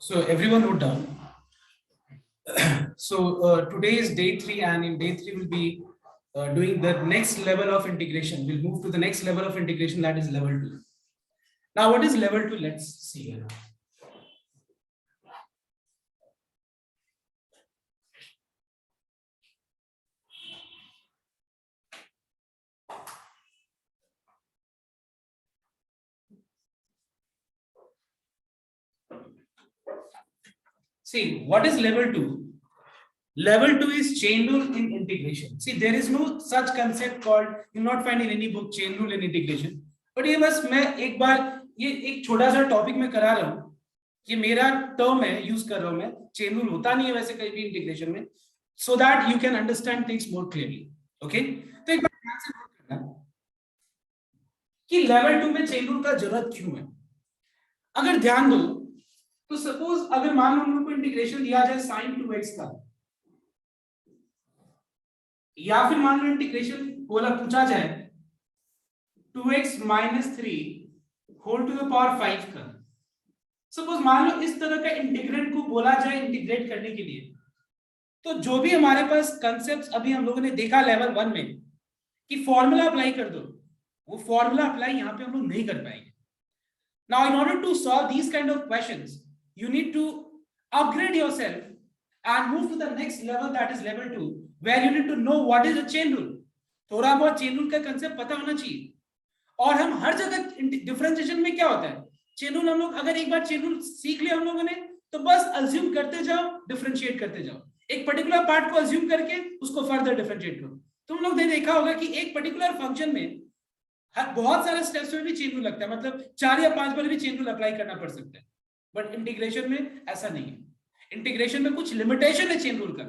So everyone note down. So today is day 3, and in day 3 we'll be doing the next level of integration. We'll move to the next level of integration, that is level 2. Now what is level 2? Let's see here. See, what is level 2? Level 2 is chain rule in integration. See, there is no such concept called, you will not find in any book, chain rule in integration. But ये बस मैं एक बार ये एक छोटा सा topic में करा रहा हूँ, ये मेरा टर्म है, यूज कर रहा हूँ मैं. चेन रूल होता नहीं है वैसे कहीं भी इंटीग्रेशन में, so that you can understand things more clearly. Okay, तो एक बार ध्यान से नोट करना कि लेवल 2 में चेन रूल का जरूरत क्यों है. अगर ध्यान दो तो सपोज अगर मान लो हम लोग को इंटीग्रेशन दिया जाए sin 2x का, या फिर मान लो इंटीग्रेशन बोला पूछा जाए 2x - 3 whole to the power 5 का. सपोज मान लो इस तरह का इंटीग्रेंट को बोला जाए इंटीग्रेट करने के लिए, तो जो भी हमारे पास कंसेप्ट्स अभी हम लोगों ने देखा लेवल 1 में कि फॉर्मूला अप्लाई कर दो, वो फॉर्मूला अप्लाई यहाँ पे हम लोग नहीं कर पाएंगे. Now in order to solve these kind of questions you need to upgrade yourself and move to the next level, that is level 2, where you need to know what is a chain rule. थोड़ा बहुत chain rule का concept पता होना चाहिए. और हम हर जगह differentiation में क्या होता है, चेन रूल हम लोग अगर एक बार चेन रूल सीख लिया हम लोगों ने तो बस अज्यूम करते जाओ, डिफरेंशिएट करते जाओ. एक पर्टिकुलर पार्ट को अज्यूम करके उसको फर्दर डिफरेंशिएट करो. तुम लोग ने देखा होगा कि एक पर्टिकुलर फंक्शन में बहुत सारे स्टेप्स में भी चेन रूल लगता है, मतलब 4 या 5 बार भी चेन रूल अप्लाई करना पड़ सकता है. बट इंटीग्रेशन में ऐसा नहीं है. इंटीग्रेशन में कुछ लिमिटेशन है चेन रूल का.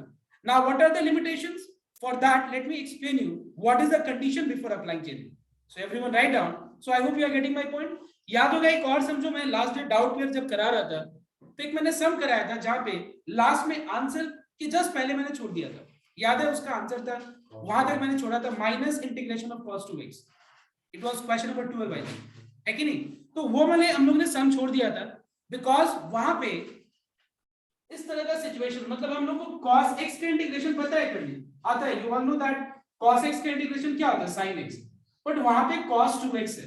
Now what are the limitations? For that let me explain you what is the condition before applying chain rule. So everyone write down. So I hope you are getting my point. याद होगा एक और समझो, मैं last day doubt clear जब करा रहा था तो एक मैंने सम कराया था जहां पे लास्ट में आंसर के जस्ट पहले मैंने छोड़ दिया था. याद है उसका आंसर था, वहां तक मैंने छोड़ा था minus integration of cos 2x. It was question number 12 by the, है कि नहीं. तो वो मैंने हम लोग ने सम छोड़ दिया था बिकॉज वहां पे इस तरह का सिचुएशन, मतलब हम लोग को cos x का इंटीग्रेशन पता है करने आता है. You all know that cos x का इंटीग्रेशन क्या होता है, sin x. बट वहां पे cos 2x है,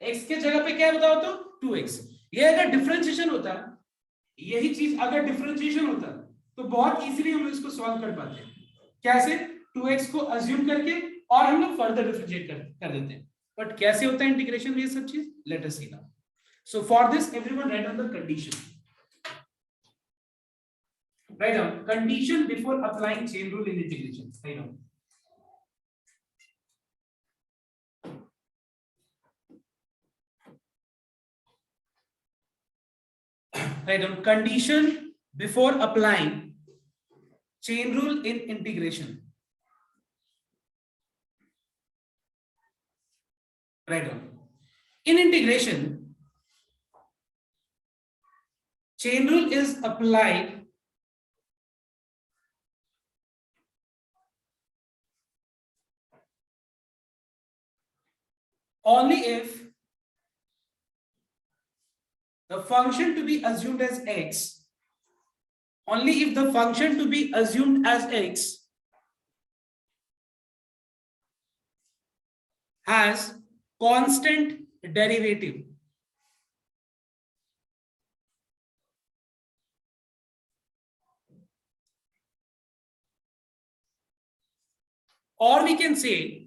x के जगह पे क्या बताओ तो 2x. ये अगर डिफरेंशिएशन होता, यही चीज अगर डिफरेंशिएशन होता तो बहुत इजीली हम इसको सॉल्व कर पाते. कैसे? 2x को अज्यूम करके और हम लोग फर्दर डिफरेंशिएट कर देते हैं. बट कैसे होता है इंटीग्रेशन में ये सब चीज, let us see now. So for this, everyone write down the condition. Write down condition before applying chain rule in integration. Write down. Write down condition before applying chain rule in integration. Write down. In integration, chain rule is applied only if the function to be assumed as x, only if the function to be assumed as x has constant derivative. Or we can say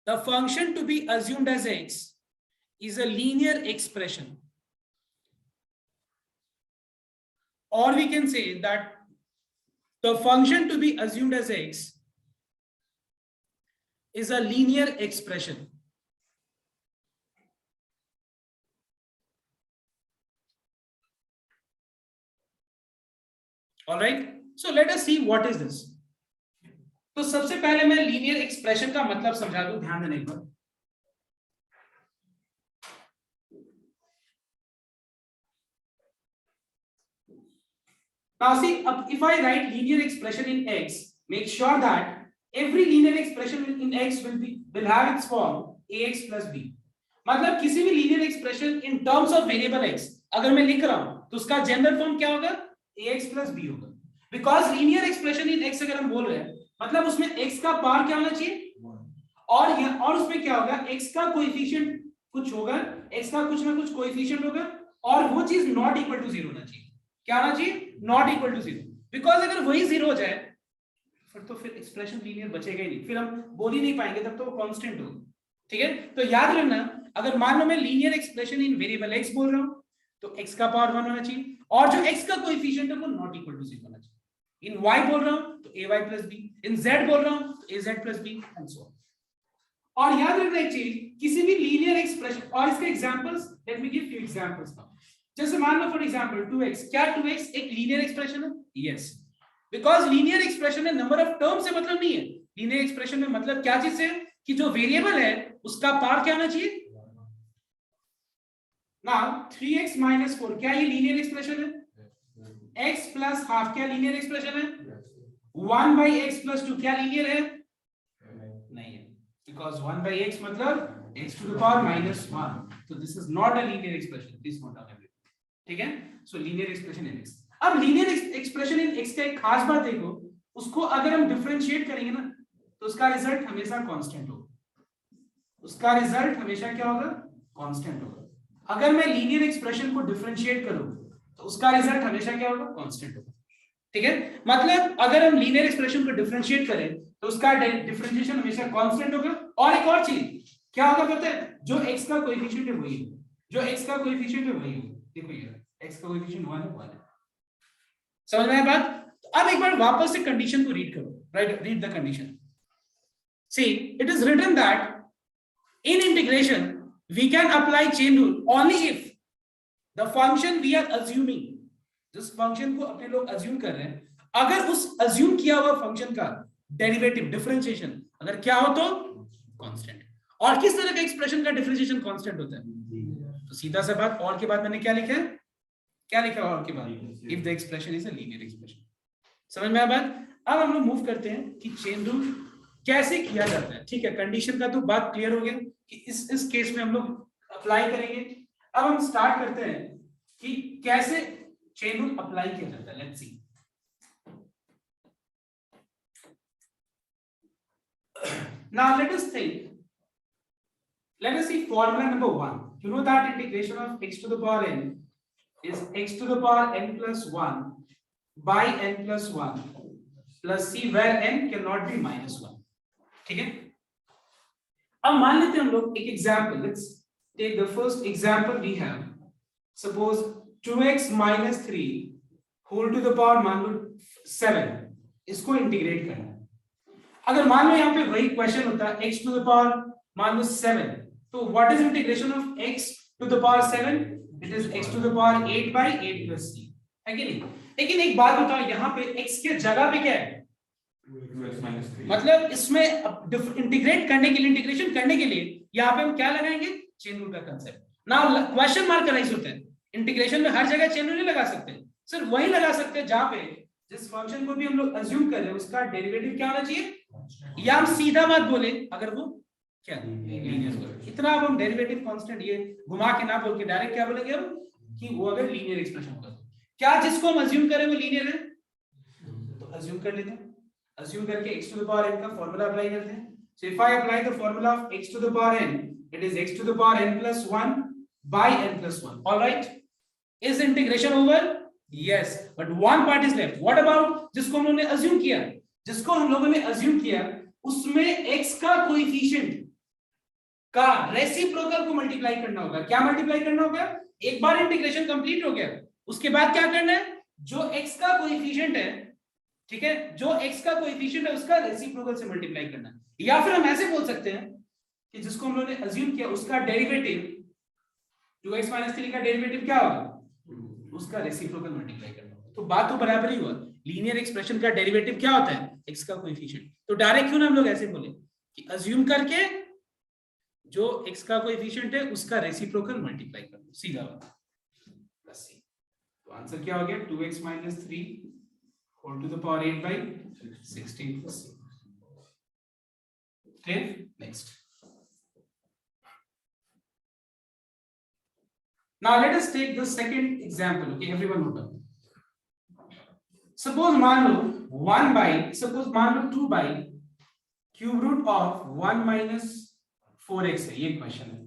the function to be assumed as x is a linear expression. Or we can say that the function to be assumed as x is a linear expression. All right, so let us see what is this. तो सबसे पहले मैं linear expression का मतलब समझा दूं, ध्यान देने पर. Now see, if I write linear expression in x, make sure that every linear expression in x will have its form ax plus b. मतलब किसी भी linear expression in terms of variable x, अगर मैं लिख रहा हूं तो उसका जनरल फॉर्म क्या होगा, ax plus b होगा, because linear expression in x अगर हम बोल रहे हैं मतलब उसमें x का पावर क्या होना चाहिए, और उसमें क्या होगा, x का कोएफिशिएंट कुछ होगा, x का कुछ ना कुछ कोएफिशिएंट होगा, और वो चीज नॉट इक्वल टू 0 होना चाहिए। क्या होना चाहिए, नॉट इक्वल टू 0, बिकॉज अगर वही 0 हो जाए फिर एक्सप्रेशन लीनियर बचेगा ही नहीं, फिर हम बोल ही नहीं पाएंगे, तब तो वो कांस्टेंट होगा। ठीक है, तो याद रखना, अगर मान लो मैं linear expression in variable x बोल रहा हूं तो x का पावर 1 होना चाहिए, और जो x का कोएफिशिएंट है वो नॉट इक्वल टू 0 होना चाहिए। इन y बोल रहा हूं तो ay plus b, इन z बोल रहा हूं तो az plus b and so on. और याद रखना एक चीज, किसी भी लीनियर एक्सप्रेशन, और इसके examples, let me give few examples now. जैसे मान लो फॉर एग्जांपल 2x, क्या 2x एक लीनियर एक्सप्रेशन है? यस, बिकॉज लीनियर एक्सप्रेशन में नंबर ऑफ टर्म से मतलब नहीं है, लीनियर एक्सप्रेशन में मतलब क्या चीज है कि जो वेरिएबल है उसका पावर क्या होना चाहिए। नाउ 3x minus 4 क्या ये लीनियर एक्सप्रेशन है? x plus हाफ क्या लीनियर एक्सप्रेशन है? 1 by x plus 2 क्या लीनियर है? नहीं है, because 1 by x मतलब x to the power minus 1, so this is not a linear expression, please note down everything। ठीक है, so linear expression in x। अब linear expression in x का एक खास बात देखो, उसको अगर हम डिफरेंशिएट करेंगे ना तो उसका रिजल्ट हमेशा कांस्टेंट होगा, उसका रिजल्ट हमेशा क्या होगा, कांस्टेंट होगा। अगर मैं लीनियर एक्सप्रेशन को डिफरेंशिएट करूं तो उसका रिजल्ट हमेशा क्या होगा, कांस्टेंट होगा। ठीक है, मतलब अगर हम लीनियर एक्सप्रेशन को डिफरेंशिएट करें तो उसका डिफरेंशिएशन हमेशा कांस्टेंट होगा। और एक और चीज क्या होगा पता है, जो x का कोएफिशिएंट है वही होगा, जो x का कोएफिशिएंट है वही होगा। देखो ये x का कोएफिशिएंट 1 है, 1 है। समझ में आया बात? अब एक बार वापस से कंडीशन को रीड करो, right, read the condition. See it is written that in integration we can apply chain rule only if the function we are assuming, जिस फंक्शन को अपने लोग अज्यूम कर रहे हैं, अगर उस अज्यूम किया हुआ फंक्शन का डेरिवेटिव डिफरेंशिएशन अगर क्या हो तो कांस्टेंट। और किस तरह का एक्सप्रेशन का डिफरेंशिएशन कांस्टेंट होता है? तो सीधा सा बात, और के बाद मैंने क्या लिखा है, क्या लिखा है और के बाद, if the expression is a linear expression. समझ में आया बात? अब हम लोग मूव करते हैं कि चेन रूल कैसे किया जाता है। ठीक है, कंडीशन का तो बात क्लियर हो गया कि इस केस में हम लोग अप्लाई करेंगे। अब हम स्टार्ट करते हैं कि कैसे चेन रूल अप्लाई किया जाता है। Let's see, now let us think, let us see formula number 1. You know that integration of x to the power n is x to the power n plus 1 by n plus 1 plus c where n cannot be minus 1। ठीक है, अब मान लेते हैं हम लोग एक example, let's take the first example we have, suppose 2x minus 3 whole to the power मान लो 7, इसको इंटीग्रेट करना है। अगर मान लो यहाँ पे वही क्वेश्चन होता x टू द पावर मान लो 7, तो what is integration of x to the power 7? इट इज x to the power 8 by 8 plus c, है कि नहीं? लेकिन एक बात बताओ, यहाँ पे x के जगह पे क्या है, मतलब इसमें इंटीग्रेट करने के लिए, इंटीग्रेशन करने के लिए यहाँ पे हम क्या लगाएंगे, चेन रूल का कांसेप्ट। नाउ क्वेश्चन मार्क का राइज होता है, इंटीग्रेशन में हर जगह चेन रूल नहीं लगा सकते, सिर्फ वही लगा सकते हैं जहां पे जिस फंक्शन को भी हम लोग अज्यूम कर रहे हैं उसका डेरिवेटिव क्या होना चाहिए, या हम सीधा बात बोले अगर वो क्या लीनियर हो। इतना अब हम डेरिवेटिव कांस्टेंट ये घुमा के ना बोल के डायरेक्ट क्या बोलेंगे हम कि वो अगर लीनियर एक्सप्रेशन होगा, क्या जिसको हम अज्यूम करें वो लीनियर है तो अज्यूम कर लेते हैं। अज्यूम करके x to the power n का फार्मूला अप्लाई करते हैं। So if I apply the formula of x to the power n, it is x to the power n plus 1 by n plus 1. All right? Is integration over? Yes. But one part is left. What about जिसको हम लोगों ने assume किया, जिसको हम लोगों ने assume किया उसमें x का कोएफिशिएंट का रेसिप्रोकल को मल्टीप्लाई करना होगा। क्या मल्टीप्लाई करना होगा? एक बार इंटीग्रेशन कंप्लीट हो गया उसके बाद क्या करना है, जो x का कोएफिशिएंट है, ठीक है, जो x का कोएफिशिएंट है उसका रेसिप्रोकल से मल्टीप्लाई करना है। या फिर हम ऐसे बोल सकते हैं कि जिसको हम लोगों ने अज्यूम किया उसका डेरिवेटिव 2x - 3 का डेरिवेटिव क्या होगा, उसका रेसिप्रोकल मल्टीप्लाई करना होगा। तो बात तो बराबर ही हुआ, लीनियर एक्सप्रेशन का डेरिवेटिव क्या होता है, x का कोएफिशिएंट। तो डायरेक्ट क्यों ना हम लोग ऐसे बोले कि अज्यूम करके जो x का कोएफिशिएंट है उसका रेसिप्रोकल मल्टीप्लाई कर दो, सीधा बात प्लस c। तो आंसर क्या हो गया, 2x - 3 whole to the power 8 by 16 plus c। Okay, next Now let us take the second example. Okay, everyone note down. Suppose मान लो 1 by, suppose मान लो 2 by cube root of 1 minus 4x है, ये question है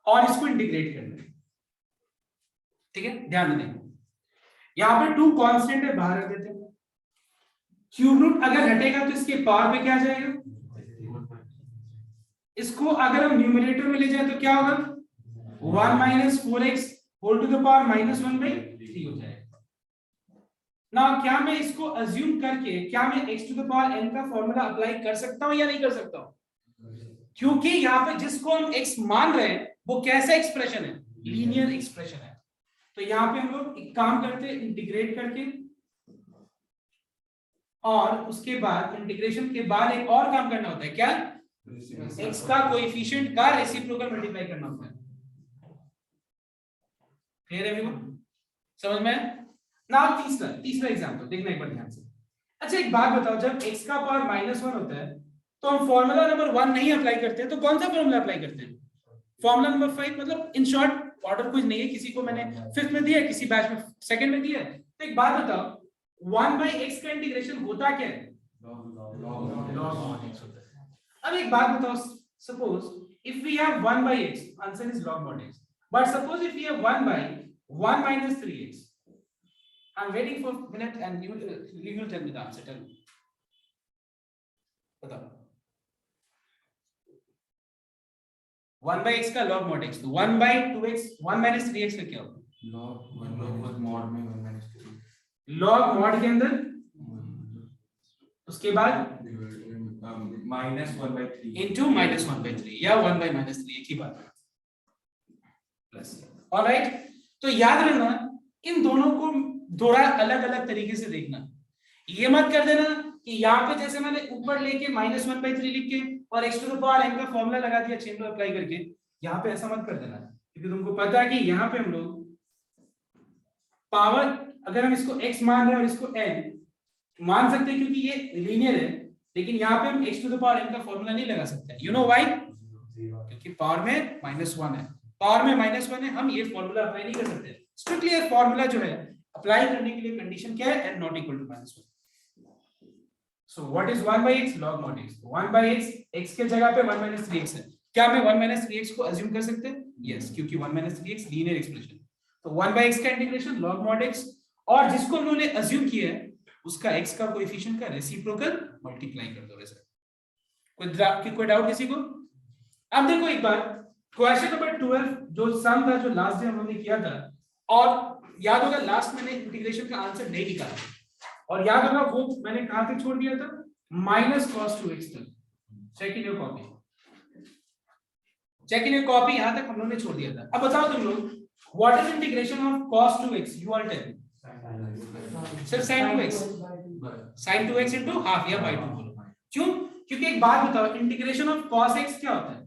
और इसको integrate करना है। ठीक है, ध्यान दें, यहाँ पे 2 कांस्टेंट है, बाहर रख देते हैं। क्यूब रूट अगर हटेगा तो इसके पावर पे क्या जाएगा, इसको अगर हम न्यूमरेटर में ले जाए तो क्या होगा, 1 minus 4x whole to the power -1/3 हो जाएगा। ना क्या मैं इसको अज्यूम करके क्या मैं x to the power n का फॉर्मूला अप्लाई कर सकता हूं या नहीं कर सकता हूं, क्योंकि यहाँ पे जिसको हम x मान रहे हैं वो कैसा एक्सप्रेशन है, लीनियर एक्सप्रेशन है। तो यहाँ पे हम लोग एक काम करते हैं, इंटीग्रेट करके और उसके बाद इंटीग्रेशन के बाद एक और काम करना होता है, क्या, x का कोएफिशिएंट का रेसिप्रोकल मल्टीप्लाई करना होता है। क्लियर एवरीवन, समझ में ना। तीसरा एग्जांपल देखना एक बार ध्यान से। अच्छा एक बात बताओ, जब x का पावर -1 होता है तो हम फॉर्मूला नंबर 1 नहीं अप्लाई करते हैं, तो कौन सा फॉर्मूला अप्लाई करते हैं, फॉर्मूला नंबर 5। मतलब इन शॉर्ट ऑर्डर कुछ नहीं है, किसी को मैंने 5th में दिया है, किसी बैच में 2nd में दिया है। तो एक बात बताओ, 1/x का इंटीग्रेशन होता क्या है, log mod x होता है। अब एक बात बताओ, suppose if we have 1/x, answer is log mod x, but suppose if we have 1/1 minus 3x, I'm waiting for a minute and you will tell me the answer. Tell me. बताओ। 1/x का log mod x, तो 1/2x 1 minus 3x का क्या होगा, log mod में 1 minus 3, log mod के अंदर उसके बाद -1/3 into -1/3 या 1/-3, एक ही बात है, प्लस। ऑलराइट, तो याद रखना इन दोनों को थोड़ा अलग अलग तरीके से देखना। ये मत कर देना कि यहाँ पे जैसे मैंने ऊपर लेके -1/3 लिख के और x to the power n का फॉर्मूला लगा दिया चेन रूल अप्लाई करके, यहाँ पे ऐसा मत कर देना, क्योंकि तुमको पता है कि यहाँ पे हम लोग पावर अगर हम इसको x मान रहे हैं और इसको n मान सकते हैं क्योंकि ये लीनियर है, लेकिन यहाँ पे हम x to the power n का फॉर्मूला नहीं लगा सकते। यू नो व्हाई, क्योंकि पावर में -1 है, पावर में -1 है, हम ये फॉर्मूला अप्लाई नहीं कर सकते। स्ट्रिक्टली ये फॉर्मूला जो है अप्लाई करने के लिए कंडीशन क्या है, n not equal to -1। So what is 1/x, log mod x। 1/x x के जगह पे 1 minus 3x है, क्या मैं 1 minus 3x को अज्यूम कर सकते हैं, यस, क्योंकि 1 minus 3x लीनियर एक्सप्रेशन। तो 1/x का इंटीग्रेशन log mod x, और जिसको उन्होंने अज्यूम किया है उसका x का कोएफिशिएंट का रेसिप्रोकल मल्टीप्लाई कर दो। वैसे कोई डाउट किसी को। अब देखो एक बार क्वेश्चन नंबर 12 जो सम था, जो लास्ट डे हम लोगों ने किया था, और याद होगा लास्ट मैंने इंटीग्रेशन का आंसर नहीं निकाला, और याद होगा वो मैंने कहां तक छोड़ दिया था, -cos 2x तक। Check in your copy, check in your copy, यहां तक हम लोगों ने छोड़ दिया था। अब बताओ तुम लोग, what is integration of cos 2x, you are tell, सिर्फ sin 2x, sin 2x into half या बाय 2 बोलो। क्यों, क्योंकि एक बात बताओ, इंटीग्रेशन ऑफ cos x क्या होता है,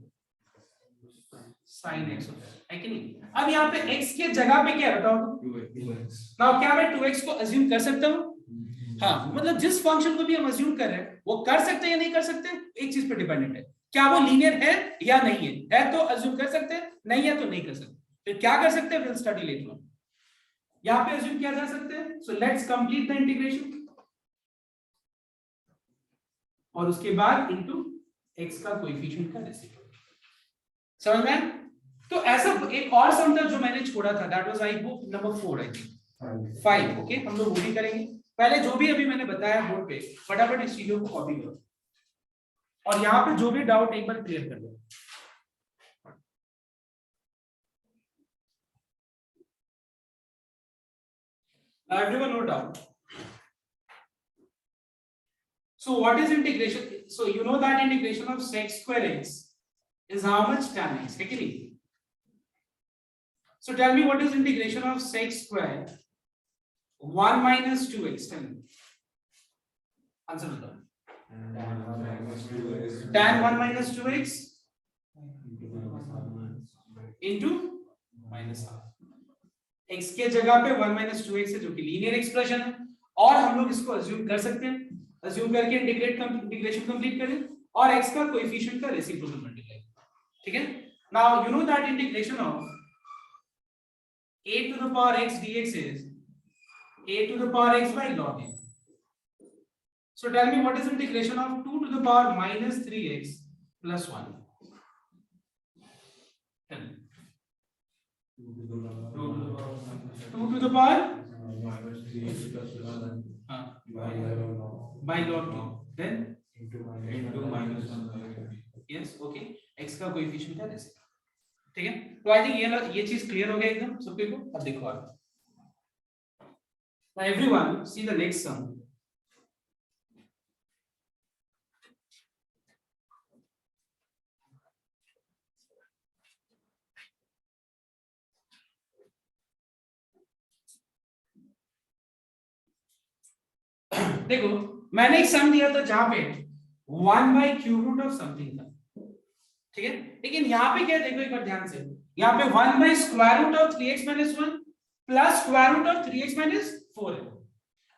sin x होता है कि नहीं। अब यहाँ पे x के जगह पे क्या बताओ, 2x। नाउ क्या मैं 2x को अज्यूम कर सकता हूँ, हाँ, मतलब जिस फंक्शन को भी हम अज्यूम कर रहे हैं वो कर सकते हैं या नहीं कर सकते, एक चीज पे डिपेंडेंट है, क्या वो लीनियर है या नहीं है तो अज्यूम कर सकते हैं, नहीं है तो नहीं कर सकते। फिर क्या कर सकते हैं, विल स्टडी लेटर ऑन। यहाँ पे अज्यूम किया जा सकता है, so let's complete the integration, और उसके बाद इनटू x का कोएफिशिएंट का रेसिप्रोकल। समझ में। तो ऐसा एक और सम था जो मैंने छोड़ा था, that was I book number 4 I think 5। Okay, हम लोग वो भी करेंगे। पहले जो भी अभी मैंने बताया बोर्ड पे फटाफट इस चीजों को कॉपी करो, और यहाँ पे जो भी डाउट एक बार क्लियर कर लो। Everyone no doubt. So what is integration? So you know that integration of sec square x is how much tan x, okay? So tell me what is integration of sec square 1 minus 2x, tell me. Answer बताओ। tan 1 minus 2x into minus half। x के जगह पे 1 minus 2x है जो कि linear expression है, और हम लोग इसको अज्यूम कर सकते हैं, अज्यूम करके इंटीग्रेशन कंप्लीट करें और x का कोएफिशिएंट का रेसिप्रोकल मल्टीप्लाई। ठीक है, now you know that integration of a to the power x dx is a to the power x by log n. So tell me what is integration of 2 to the power minus 3x plus 1? Tell me. 2 to the power minus 3x plus 1 by log 2. Then into minus 1 yes, okay, x का coefficient है ऐसे, ठीक है। तो I think ये चीज clear हो गया एकदम सबके को। अब देखो आप, now everyone see the next sum. देखो मैंने एक सम दिया था जहां पे 1 by cube root of something था, ठीक है। लेकिन यहाँ पे क्या, देखो एक बार ध्यान से, यहाँ पे 1 by square root of 3x minus 1 plus square root of 3x minus 4 है।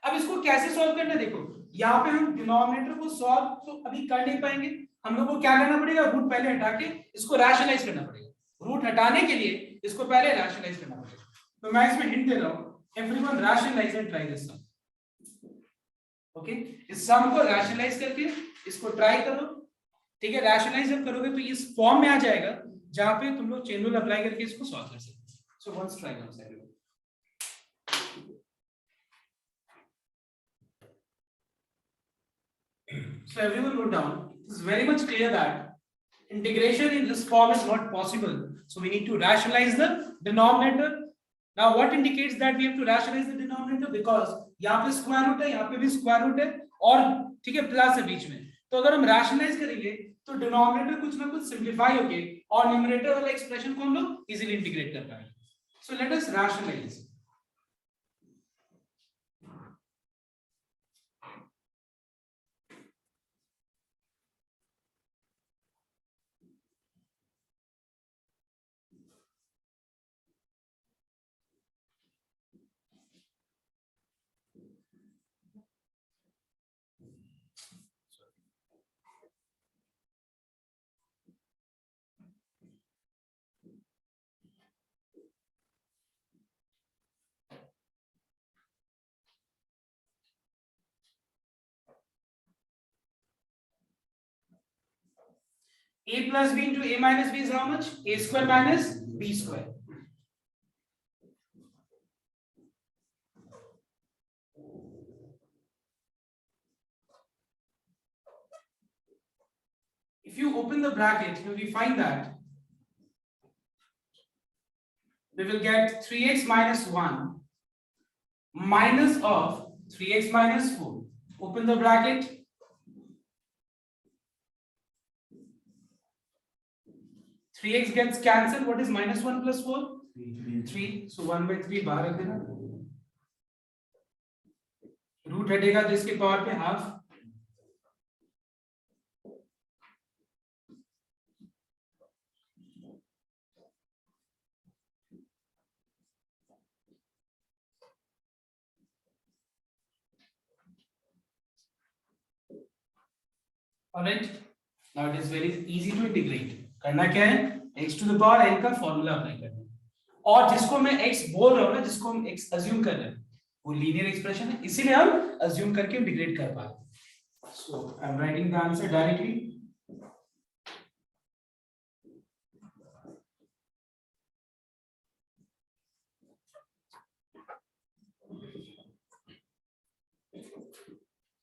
अब इसको कैसे सॉल्व करना है, देखो यहाँ पे हम डिनोमिनेटर को सॉल्व तो अभी कर नहीं पाएंगे, हम लोग को क्या करना पड़ेगा, रूट पहले हटा के इसको रैशनलाइज करना पड़ेगा। रूट हटाने के लिए इसको पहले रैशनलाइज करना पड़ेगा। तो मैं इसमें हिंट दे रहा हूं, everyone rationalise and try this sum. Okay, इस सम को रैशनलाइज करके इसको ट्राई करो, ठीक है। रैशनलाइज जब करोगे तो इस फॉर्म में आ जाएगा जहां पे तुम लोग चेन रूल अप्लाई करके इसको सॉल्व कर सकते हो। So once try once everyone. So everyone wrote down, it is very much clear that integration in this form is not possible, so we need to rationalize the denominator. Now what indicates that we have to rationalize the denominator, because यहाँ पे square root है, यहाँ पे भी square root है और ठीक है प्लस है बीच में, तो अगर हम रैशनलाइज करेंगे तो डिनोमिनेटर कुछ ना कुछ सिंप्लीफाई होके और न्यूमरेटर वाला एक्सप्रेशन को हम लोग इजीली इंटीग्रेट कर पाएंगे। So let us rationalise. A plus b into a minus b is how much? A square minus b square. If you open the bracket, we find that we will get 3x minus 1 minus of 3x minus 4. Open the bracket. 3x gets cancelled. What is minus 1 plus 4? 3. So 1 by 3 बाहर रख देना। Root हटेगा तो इसके power पे half. Alright. Now it is very easy to integrate. करना क्या है, x to the power n का फॉर्मूला अप्लाई करना है, और जिसको मैं x बोल रहा हूं ना, जिसको हम x अज्यूम कर रहे हैं वो लीनियर एक्सप्रेशन है, इसीलिए हम अज्यूम करके इंटीग्रेट कर पा रहे हैं। So I am writing the answer directly.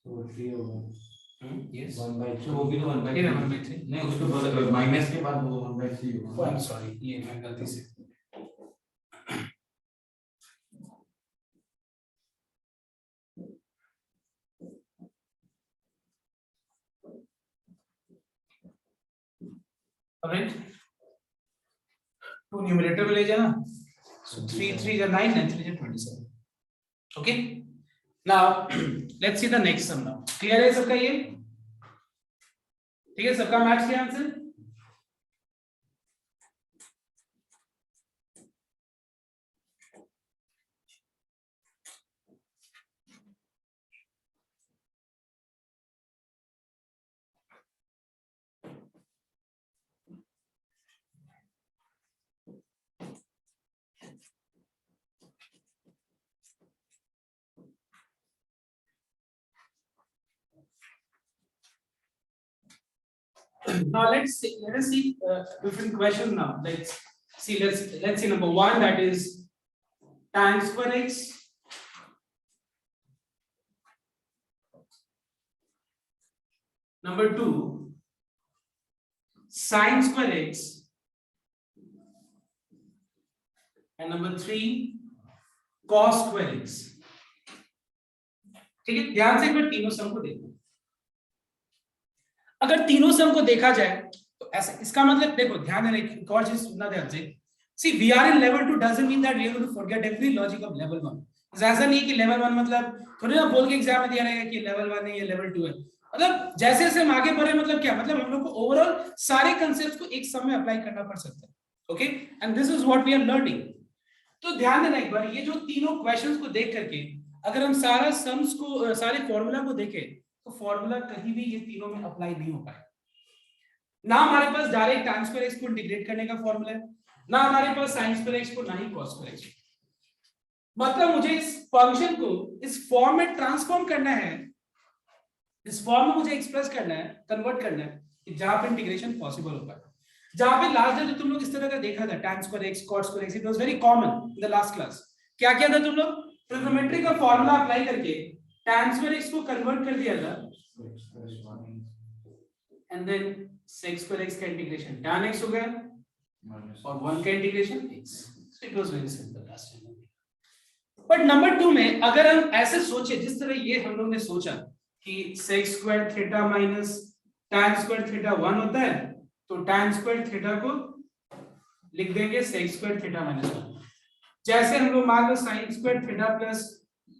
so 3 over yes 1 by 2 वो भी तो 1 by 1 by 3 नहीं, उसके बाद माइनस के बाद वो 1 by 3 oh I'm sorry, ये मैं गलती से alright, टू न्यूमरेटर में ले जाना, so 3 3 is 9 and 3 is 27. Okay, now let's see the next sum now. Clear है सबका ये, ठीक है, सबका मैच किया answer. Now let us see different question now. Let's see number one, that is tan square x number two sin square x and number three cos square x. ठीक है, ध्यान से एक बार तीनों सम को देखो। अगर तीनों सम को देखा जाए तो ऐसा, इसका मतलब देखो, ध्यान देना, एक और चीज सुनना ध्यान से। See, we are in level 2 doesn't mean that we are going to forget every logic of level 1. ऐसा नहीं है कि level 1 मतलब थोड़ी ना बोल के एग्जाम में दिया रहेगा कि level 1 है या level 2 है। मतलब जैसे जैसे हम आगे बढ़े, मतलब क्या मतलब, हम लोग को ओवरऑल सारे कंसेप्ट्स को एक सम में अप्लाई करना पड़ सकता है। Okay, and this is what we are learning. तो ध्यान देना एक बार, ये जो तीनों क्वेश्चंस को देख करके अगर हम सारा सम्स को, सारे फॉर्मूला को देखें, तो फॉर्मूला कहीं भी ये तीनों में अप्लाई नहीं हो पाएगा। ना हमारे पास डायरेक्ट tan स्क्वायर x को इंटीग्रेट करने का फॉर्मूला है, ना हमारे पास sin स्क्वायर x को, ना ही cos स्क्वायर x। मतलब मुझे इस फंक्शन को इस फॉर्म में ट्रांसफॉर्म करना है, इस फॉर्म में मुझे एक्सप्रेस करना है, कन्वर्ट करना है कि जहां पे इंटीग्रेशन पॉसिबल हो पाए। जहां पे लास्ट डे तुम लोग इस तरह का देखा था, tan square x cos square x, it was very common in the last class. क्या किया था तुम लोग? ट्रिग्नोमेट्री का फॉर्मूला अप्लाई करके tan स्क्वायर x को कन्वर्ट कर दिया था, and then sec square x का इंटीग्रेशन tan x हो गया और 1 का integration x। So it was very simple last time. But number 2 में अगर हम ऐसे सोचे, जिस तरह ये हम लोग ने सोचा कि sec square theta minus tan square theta 1 होता है, तो tan स्क्वायर थीटा को लिख देंगे sec स्क्वायर थीटा माइनस 1। जैसे हम लोग मान लो sin square theta plus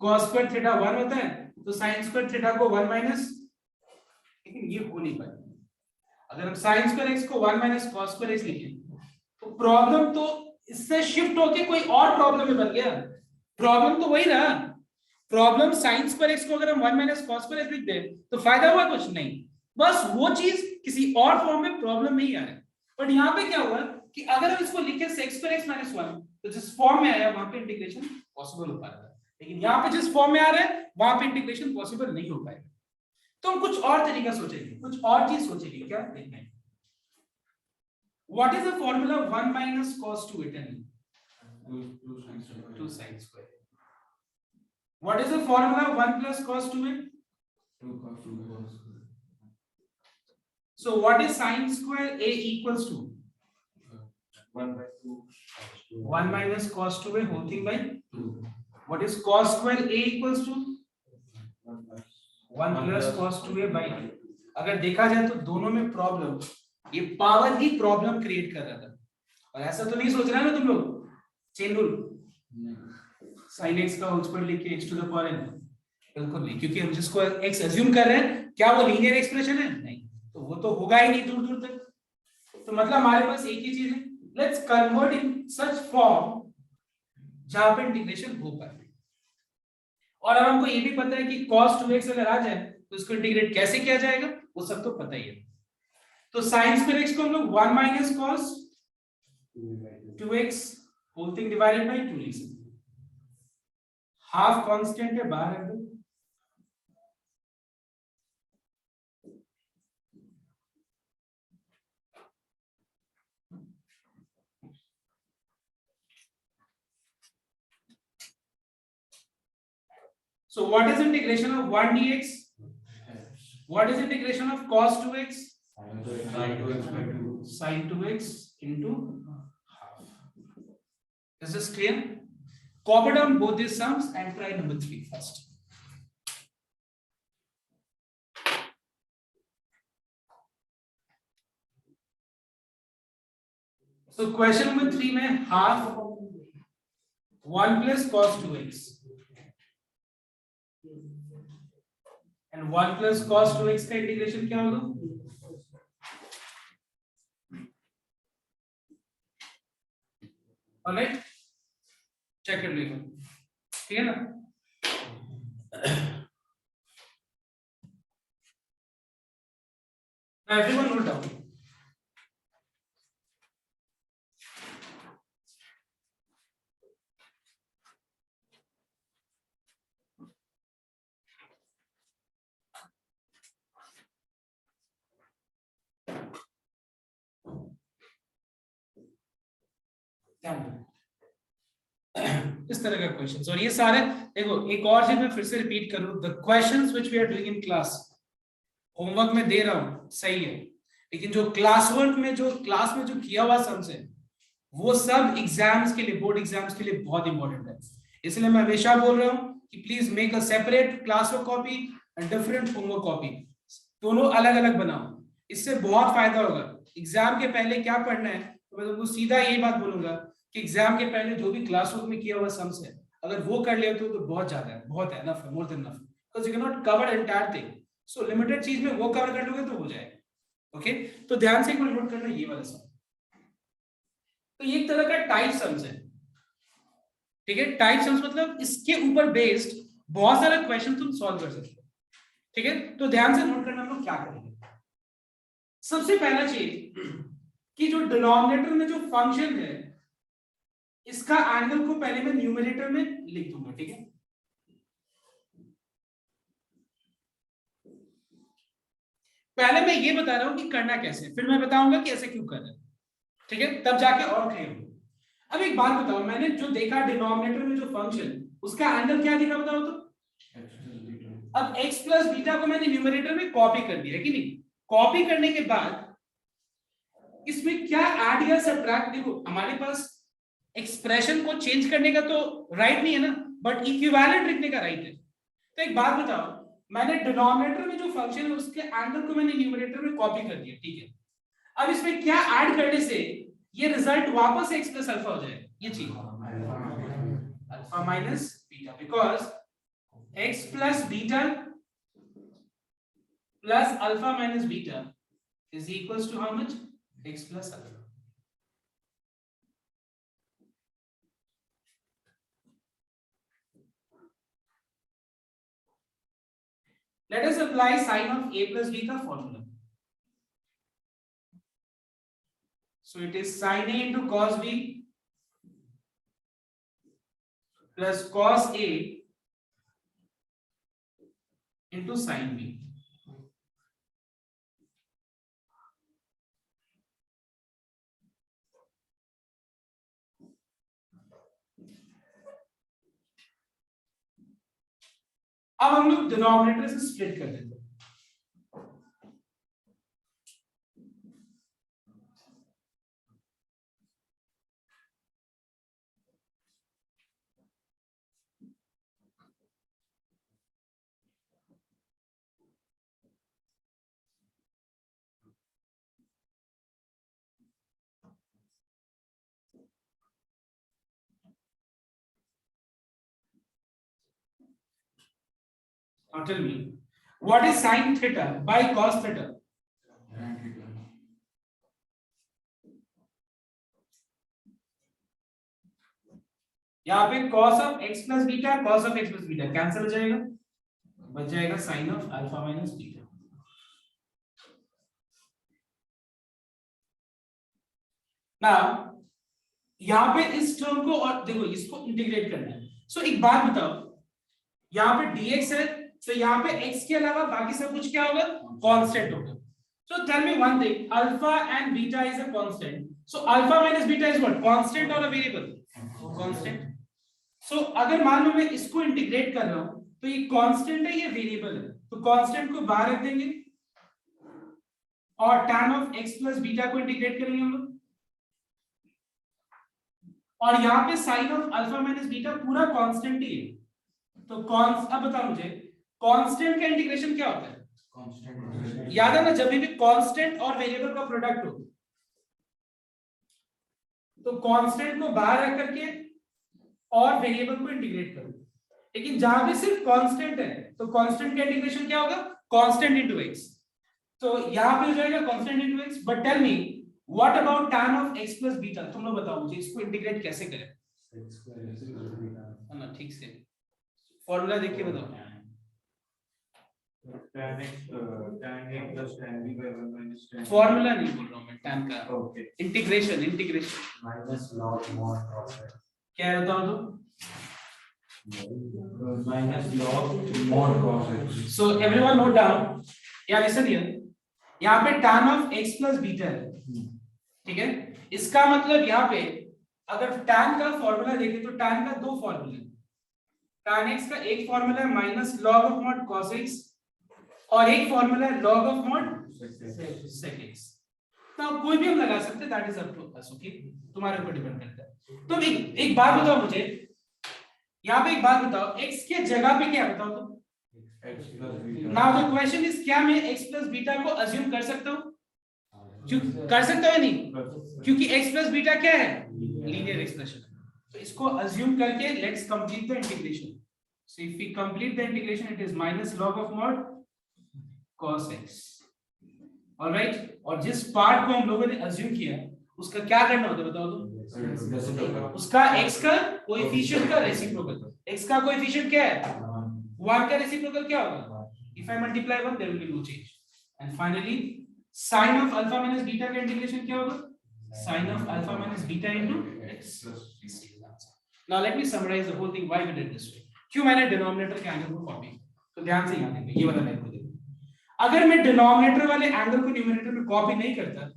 cos square theta 1 होता है, तो sin स्क्वायर थीटा को 1 माइनस, लेकिन ये हो नहीं पाएगा। अगर हम sin स्क्वायर x को 1 माइनस cos स्क्वायर x लिखें, तो प्रॉब्लम तो इससे शिफ्ट होके कोई और प्रॉब्लम में बन गया। प्रॉब्लम तो वही रहा, प्रॉब्लम sin स्क्वायर x को अगर हम 1 माइनस cos स्क्वायर x लिख दें तो फायदा हुआ कुछ नहीं, बस वो चीज किसी और फॉर्म में प्रॉब्लम में ही आ रहा है। बट यहाँ पे क्या हुआ कि अगर हम इसको लिखें sec स्क्वायर x माइनस 1, तो जिस फॉर्म में आया वहां पे इंटीग्रेशन पॉसिबल हो पाएगा, लेकिन यहाँ पे जिस फॉर्म में आ रहा है वहां पे इंटीग्रेशन पॉसिबल नहीं हो पाएगा। तो हम कुछ और तरीका सोचेंगे, कुछ और चीज सोचेंगे। क्या देखना है? What is the formula 1 minus cos 2a? 2 sin square. What is the formula 1 plus cos 2a? 2 cos 2a. So what is sin square a equals to? 1 by 2. 1 minus cos 2a whole thing by 2. What is cos square a equals to? 1 plus plus cos 2a by 2. अगर देखा जाए तो दोनों में problem, ये power ही problem create कर रहा था। और ऐसा तो नहीं सोच रहा ना तुम लोग चेन रूल sin x का होल स्क्वायर लिख के x to the power n, बिल्कुल नहीं, क्योंकि हम जिसको x अज्यूम कर रहे हैं, क्या वो लीनियर एक्सप्रेशन है? नहीं, तो वो तो होगा ही नहीं दूर दूर तक। तो मतलब हमारे पास एक ही चीज है, let's convert in such form जहां पे इंटीग्रेशन हो पाए। और अब हमको ये भी पता है कि cos 2x अगर आ जाए तो उसको इंटीग्रेट कैसे किया जाएगा, वो सब तो पता ही है। तो sin स्क्वायर x को हम लोग 1 minus cos 2x whole thing divided by 2 लिख सकते हैं। हाफ कांस्टेंट है, बाहर है। So what is integration of 1 dx? What is integration of cos 2x? Sin 2x by 2. Sin 2x into half. Is this clear? Copy down both these sums and try number 3 first. So question number 3 में half 1 plus cos 2x and 1 plus cos 2x का integration क्या होगा? Alright, check कर लीजिए, ठीक है ना? Now everyone note down. ध्यान दो इस तरह का क्वेश्चंस। और ये सारे देखो, एक और चीज मैं फिर से रिपीट करूं, the questions which we are doing in class, homework में दे रहा हूं सही है, लेकिन जो क्लास वर्क में, जो क्लास में जो किया हुआ सम्स है, वो सब एग्जाम्स के लिए, बोर्ड एग्जाम्स के लिए बहुत इंपॉर्टेंट है। इसलिए मैं हमेशा बोल रहा हूं कि please make a separate class work copy and different homework copy, दोनों अलग अलग बनाओ, इससे बहुत फायदा होगा। एग्जाम के पहले क्या पढ़ना है, तो मैं तुमको सीधा यही बात बोलूंगा कि एग्जाम के पहले जो भी क्लास वर्क में किया हुआ सम्स है, अगर वो कर लेते हो तो बहुत ज्यादा है, बहुत है, एनफ है, more than enough, because you can not cover entire thing. So limited चीज में वो कवर कर लोगे तो हो जाएगा। ओके, तो ध्यान से एक बार नोट करना ये वाला सम। तो ये एक तरह का टाइप सम्स है, ठीक है। टाइप सम्स मतलब इसके ऊपर बेस्ड बहुत सारे क्वेश्चन तुम सॉल्व कर सकते हो, ठीक है। तो ध्यान से नोट करना हम लोग क्या करेंगे। सबसे पहला चीज कि जो डिनोमिनेटर में जो फंक्शन है, इसका एंगल को पहले मैं न्यूमरेटर में लिख दूंगा, ठीक है। पहले मैं ये बता रहा हूं कि करना कैसे, फिर मैं बताऊंगा कि ऐसे क्यों करना है, ठीक है, तब जाके और क्लियर हो। अब एक बात बताओ, मैंने जो देखा डिनोमिनेटर में जो फंक्शन, उसका एंगल क्या दिखा बताओ तो। अब x प्लस बीटा को मैंने न्यूमरेटर में कॉपी कर दिया है कि नहीं। कॉपी करने के बाद इसमें क्या ऐड या सब्ट्रैक्ट, देखो हमारे पास एक्सप्रेशन को चेंज करने का तो राइट नहीं है ना, बट इक्विवेलेंट लिखने का राइट है। तो एक बात बताओ, मैंने डिनोमिनेटर में जो फंक्शन है उसके एंगल को मैंने न्यूमरेटर में कॉपी कर दिया, ठीक है। अब इसमें क्या ऐड करने से ये रिजल्ट वापस x प्लस अल्फा हो जाएगा, ये चीज alpha minus beta, because x plus beta plus alpha minus beta is equals to how much, x plus alpha. Let us apply sin of a plus b का formula. So it is sin a into cos b plus cos a into sin b. अब हम लोग denominator से split कर देते हैं। Now tell me, what is sin theta by cos theta? यहाँ पे cos of x plus beta, cos of x plus beta cancel हो जाएगा, बच जाएगा sin of alpha minus beta। Now यहाँ पे इस टर्म को और देखो इसको इंटीग्रेट करना है। सो एक बात बताओ, यहाँ पे dx है, तो यहाँ पे x के अलावा बाकी सब कुछ क्या होगा, कांस्टेंट होगा। So tell me one thing, alpha and beta is a constant. So alpha minus beta is what, constant or a variable? Constant. So अगर मान लो मैं इसको इंटीग्रेट कर रहा हूं तो ये कांस्टेंट है, ये वेरिएबल है, तो कांस्टेंट को बाहर रख देंगे और tan of x plus beta को इंटीग्रेट करेंगे हम लोग, और यहाँ पे sin of alpha minus beta पूरा कांस्टेंट ही है। तो अब बताओ मुझे कांस्टेंट का इंटीग्रेशन क्या होता है, कांस्टेंट। याद है ना, जब भी कांस्टेंट और वेरिएबल का प्रोडक्ट हो तो कांस्टेंट को बाहर रख करके और वेरिएबल को इंटीग्रेट करो। लेकिन जहां भी सिर्फ कांस्टेंट है तो कांस्टेंट का इंटीग्रेशन क्या होगा, कांस्टेंट इनटू x। तो यहां पे हो जाएगा constant into x। But tell me what about tan of x plus beta, तुम लोग बताओ मुझे इसको इंटीग्रेट कैसे करें, है ना, ठीक से फॉर्मूला देख के बताओ। tan a plus tan b by 1 minus tan b। Formula नहीं बोल रहा हूं मैं, tan का okay, integration minus log mod cos x। क्या है बताओ तो, minus log mod cos x। So everyone note down या लिसन हियर, यहाँ पे tan of x plus beta है, ठीक है। इसका मतलब यहाँ पे अगर tan का फॉर्मूला देखें तो tan का दो फॉर्मूले, tan x का एक फॉर्मूला है minus log of mod cos x और एक फॉर्मूला है log of mod sec x। तो कोई भी हम लगा सकते हैं, that is up to us, okay, तुम्हारे ऊपर डिपेंड करता है। तो एक बात बताओ मुझे, यहाँ पे एक बात बताओ, x के जगह पे क्या बताओ तुम? नाउ द क्वेश्चन इज क्या मैं x प्लस बीटा को अज्यूम कर सकता हूँ? कर सकता है नहीं, क्योंकि x प्लस बीटा क्या है? Linear expression. तो इसको अज्यूम करके let's complete the integration. So if we complete the integration it is minus log of mod cos x, alright. और जिस पार्ट को हम लोगों ने अज्यूम किया उसका क्या करना होता है बताओ तो? उसका x का कोएफिशिएंट का रेसिप्रोकल। x का कोएफिशिएंट क्या है? 1 का रेसिप्रोकल क्या होगा? If I multiply 1 there will be no change. And finally sin of alpha minus beta का इंटीग्रेशन क्या होगा? Sin of alpha minus beta into x. Now let me summarize the whole thing why we did this way. क्यों मैंने denominator के angle को copy? तो ध्यान से यहाँ देखो, ये वाला लाइन को देखो। अगर मैं डिनोमिनेटर वाले एंगल को न्यूमरेटर में कॉपी नहीं करता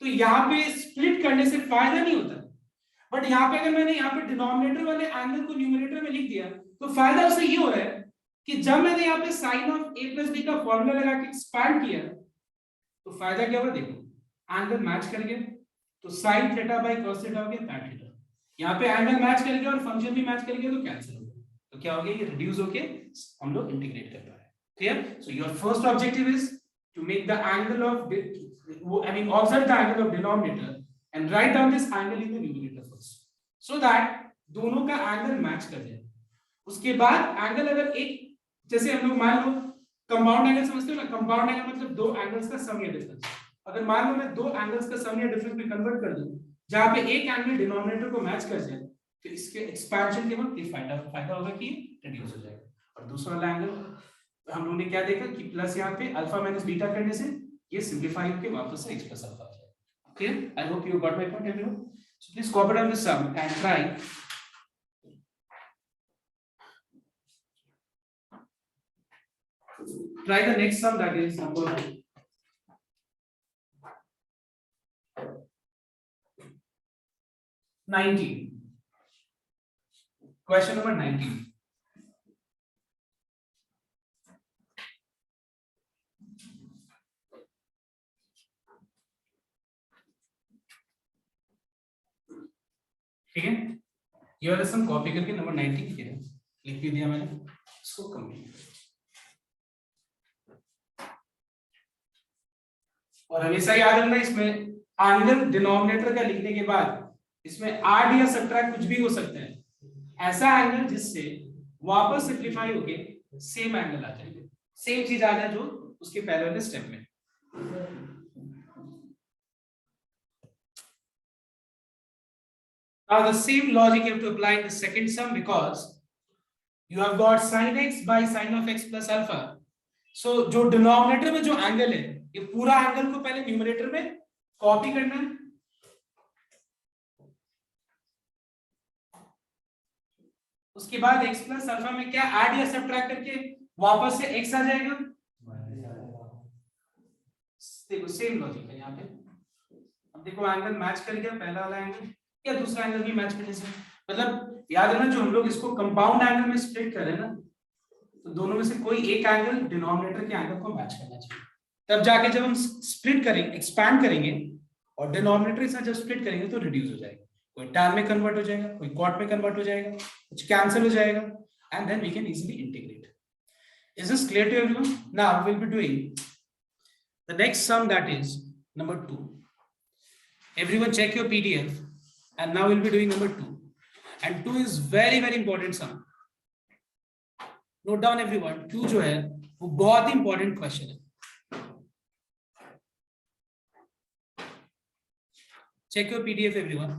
तो यहाँ पे स्प्लिट करने से फायदा नहीं होता। बट यहाँ पे अगर मैंने यहाँ पे डिनोमिनेटर वाले एंगल को न्यूमरेटर में लिख दिया तो फायदा उससे ये हो रहा है कि जब मैंने यहाँ पे sin of a plus b का फॉर्मूला लगा के एक्सपैंड किया तो फायदा क्या हुआ? देखो एंगल मैच कर गया, तो sin theta by cos theta हो गया tan थीटा। यहाँ पे एंगल मैच कर गया और फंक्शन भी मैच कर गया तो कैंसिल हो गया। तो क्या हो गया? ये रिड्यूस होके हम लोग इंटीग्रेट कर पा रहे हैं। Clear? So your first objective is to make the angle of, I mean observe the angle of denominator and write down this angle in the numerator first so that दोनों का angle match कर जाए। उसके बाद angle अगर एक, जैसे हम लोग मान लो कंपाउंड एंगल समझते हो ना, कंपाउंड एंगल मतलब दो एंगल्स का सम या डिफरेंस। अगर मान लो मैं दो एंगल्स का सम या डिफरेंस में कन्वर्ट कर दूं जहां पे एक एंगल डिनोमिनेटर को मैच कर जाए तो इसके एक्सपेंशन के वक्त ये फायदा होगा कि रिड्यूस हो जाएगा। और दूसरा वाला एंगल हम लोगों ने क्या देखा कि प्लस यहाँ पे अल्फा माइनस बीटा करने से ये सिंपलीफाई होके वापस से x प्लस अल्फा आ जाएगा। Clear? I hope you got my point everyone. So please copy down this sum and try the next sum, that is number 19. Question number 19. ठीक है, ये वाला सम कॉपी करके नंबर 19 किया, लिख भी दिया मैंने, इसको कंप्लीट। और हमेशा याद रखना इसमें एंगल डिनोमिनेटर का लिखने के बाद इसमें ऐड या सब्ट्रैक्ट कुछ भी हो सकता है। ऐसा एंगल जिससे वापस सिंपलीफाई होके सेम एंगल आ जाए, सेम चीज आ जाए जो उसके पहले वाले स्टेप में। Now the same logic you have to apply in the second sum because you have got sin x by sin of x plus alpha. So जो डिनोमिनेटर में जो एंगल है ये पूरा एंगल को पहले न्यूमरेटर में कॉपी करना है, उसके बाद x प्लस अल्फा में क्या ऐड या सब्ट्रैक्ट करके वापस से x आ जाएगा। देखो सेम लॉजिक है यहाँ पे। अब देखो एंगल मैच कर गया, पहला वाला एंगल या दूसरा एंगल भी मैच करने से, मतलब याद रखना जो हम लोग इसको कंपाउंड एंगल में स्प्लिट कर रहे हैं ना, तो दोनों में से कोई एक एंगल डिनोमिनेटर के एंगल को मैच करना चाहिए। तब जाके जब हम स्प्लिट करेंगे, एक्सपैंड करेंगे और डिनोमिनेटर के साथ जब स्प्लिट करेंगे तो रिड्यूस हो जाएगा, कोई tan में कन्वर्ट हो जाएगा, कोई cot में कन्वर्ट हो जाएगा, कुछ कैंसिल हो जाएगा and then we can easily integrate. Is this clear to everyone? Now we will be doing the next sum, that is number 2. Everyone check your PDF and now we'll be doing number 2, and 2 is very important sum. Note down everyone, 2 जो है वो बहुत ही important question है। Check your PDF everyone.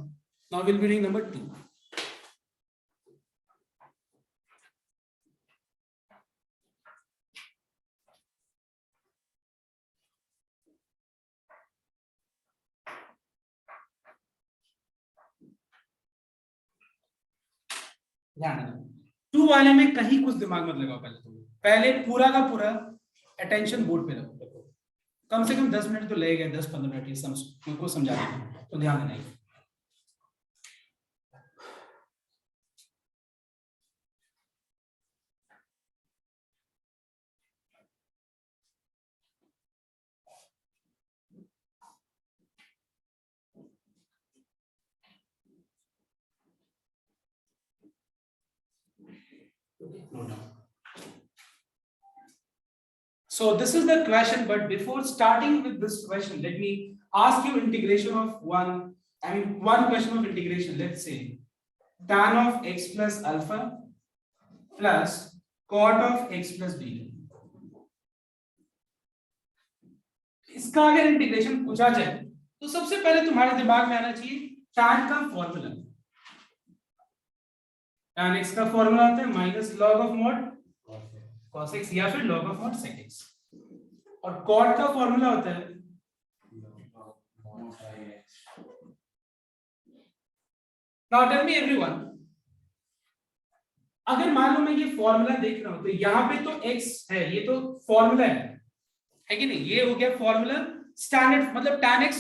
Now we'll be doing number 2. To वाले में कहीं कुछ दिमाग मत लगाओ, पहले पूरा का पूरा अटेंशन बोर्ड पे रखो। कम से कम 10 मिनट तो लगेगा, 10-15 मिनट ये को समझाने में, तो ध्यान देना। Okay, no doubt. So this is the question, but before starting with this question, let me ask you integration of one question of integration. Let's say tan of x plus alpha plus cot of x plus beta. इसका अगर integration पूछा जाए तो सबसे पहले तुम्हारे दिमाग में आना चाहिए tan का फॉर्मूला। tan x का फॉर्मूला होता है minus log of mod cos x या फिर log of mod sec x, और cot का फॉर्मूला होता है now tell me everyone, अगर मान लो मैं ये फॉर्मूला देख रहा हूं तो यहाँ पे तो x है, ये तो फॉर्मूला है कि नहीं, ये हो गया फॉर्मूला स्टैंडर्ड, मतलब tan x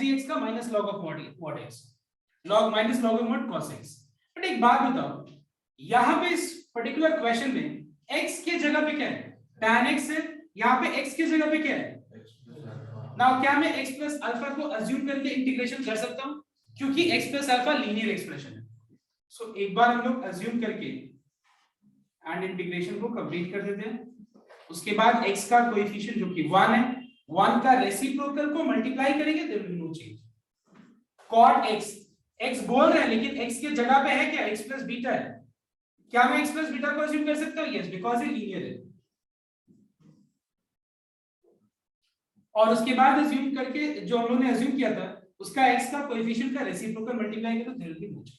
dx का minus log of mod x minus log of mod cos x। But एक बात बताओ, यहाँ पे इस पर्टिकुलर क्वेश्चन में x के जगह पे क्या है, tan x है, यहाँ पे x के जगह पे क्या है नाउ क्या मैं x प्लस अल्फा को अज्यूम करके इंटीग्रेशन कर सकता हूँ, क्योंकि x plus alpha linear expression है। सो एक बार हम लोग अज्यूम करके एंड इंटीग्रेशन को कंप्लीट कर देते हैं। उसके बाद x का कोएफिशिएंट जो कि 1 है, 1 का रेसिप्रोकल को मल्टीप्लाई करेंगे, there will be no change. cot x बोल रहे हैं लेकिन x के जगह पे है क्या, x प्लस बीटा है, क्या मैं x प्लस बीटा को अज्यूम कर सकता हूं? यस, बिकॉज़ ये लीनियर है। और उसके बाद अज्यूम करके जो हम लोगों ने अज्यूम किया था उसका x का कोएफिशिएंट का रेसिप्रोकल मल्टीप्लाई करो, there will be no change.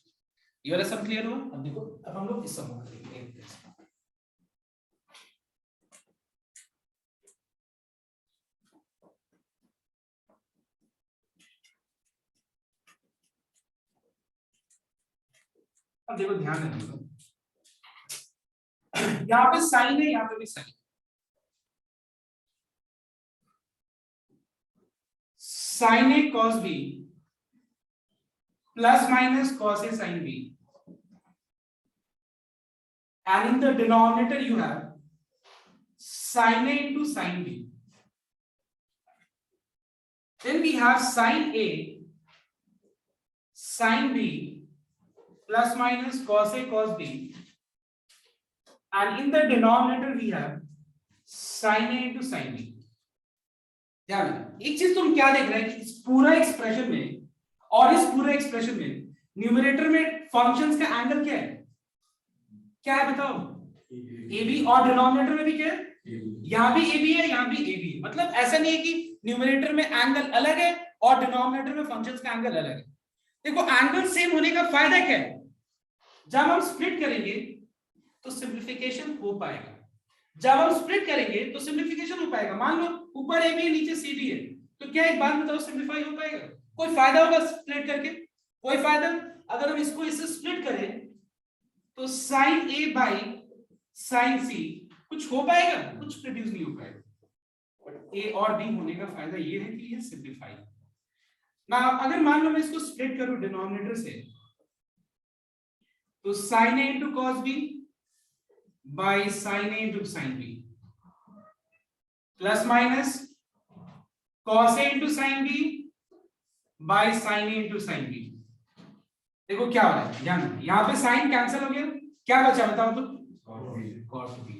ये वाला सब क्लियर हुआ? अब देखो, अब हम लोग इस सम को करेंगे। अब देखो ध्यान रखिएगा, यहाँ पे साइन है, यहाँ पे भी sine, sine A cos B plus minus cos A sine B, and in the denominator you have sin A into sin B. Then we have sin A sin B plus minus cos A cos B, and in the denominator we have sin A into sin B. ध्यान एक चीज तुम क्या देख रहे हैं कि इस पूरा एक्सप्रेशन में और इस पूरे एक्सप्रेशन में न्यूमरेटर में फंक्शंस का एंगल क्या है, क्या है बताओ, AB, और डिनोमिनेटर में भी क्या है, यहाँ भी AB है, यहाँ भी AB है। मतलब ऐसा नहीं है कि न्यूमरेटर में एंगल अलग है और डिनोमिनेटर में फंक्शंस का एंगल अलग है। देखो एंगल सेम होने का फायदा क्या है, जब हम स्प्लिट करेंगे तो सिंप्लीफिकेशन हो पाएगा, जब हम स्प्लिट करेंगे तो सिंप्लीफिकेशन हो पाएगा। मान लो ऊपर AB है नीचे CD है, तो क्या एक बात बताओ, सिंप्लीफाई हो पाएगा? कोई फायदा होगा स्प्लिट करके? कोई फायदा? अगर हम इसको इससे स्प्लिट करें तो sin A by sin C कुछ हो पाएगा? कुछ प्रोड्यूस नहीं हो पाएगा। बट A और B होने का फायदा ये है कि ये सिंप्लीफाई। ना अगर मान लो मैं इसको स्प्लिट करूं डिनोमिनेटर से, तो sin A into cos B by sin A into sin B plus minus cos A into sin B by sin A into sin B। देखो क्या हो रहा है, ध्यान, यहाँ पे साइन कैंसिल हो गया, क्या बचा बताओ तो, cos B।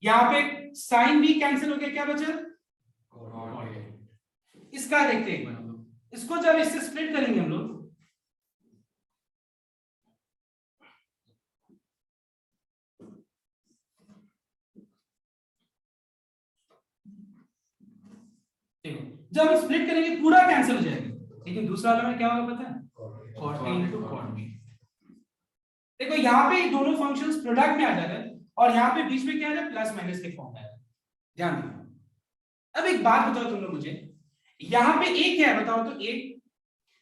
यहाँ पे sin B कैंसिल हो गया, क्या बचा, cot A। इसका देखते हैं एक बार हम लोग, इसको जब इससे स्प्लिट करेंगे हम लोग, देखो जब स्प्लिट करेंगे पूरा कैंसिल हो जाएगा, लेकिन दूसरा वाला में क्या होगा पता है, cot A into cot B। देखो यहाँ पे दोनों फंक्शंस प्रोडक्ट में आ जा रहे हैं और यहाँ पे बीच में क्या है, प्लस माइनस के फॉर्म में है। ध्यान दो। अब एक बात बताओ तुम लोग मुझे, यहाँ पे a क्या है बताओ तो, a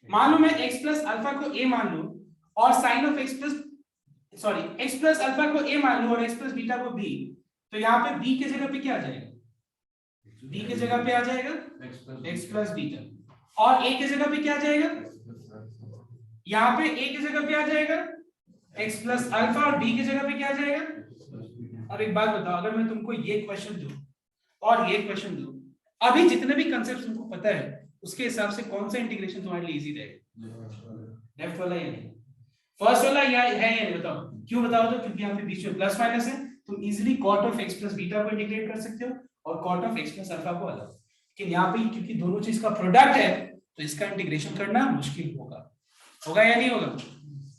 मान लो मैं x प्लस अल्फा को a मान लूं और sine of x plus alpha को a मान लूं और x प्लस बीटा को b, तो यहाँ पे b के जगह पे क्या आ जाएगा, b के जगह पे आ जाएगा x प्लस बीटा, और a के जगह पे क्या आ जाएगा, यहाँ पे a के जगह पे आ जाएगा x प्लस अल्फा और b की जगह पे क्या आ जाएगा। अब एक बात बताओ, अगर मैं तुमको ये क्वेश्चन दूं और ये क्वेश्चन दूं, अभी जितने भी कांसेप्ट तुमको पता है उसके हिसाब से कौन सा इंटीग्रेशन तुम्हारे लिए इजी रहेगा, लेफ्ट वाला या नहीं? फर्स्ट वाला या है या नहीं बताओ, क्यों बताओ तो क्योंकि यहाँ पे बीच में प्लस माइनस है, तुम easily cot of x plus beta को इंटीग्रेट कर सकते हो और cot of x plus alpha को अलग, लेकिन यहाँ पे क्योंकि दोनों चीज का प्रोडक्ट है तो इसका इंटीग्रेशन करना मुश्किल होगा या नहीं होगा,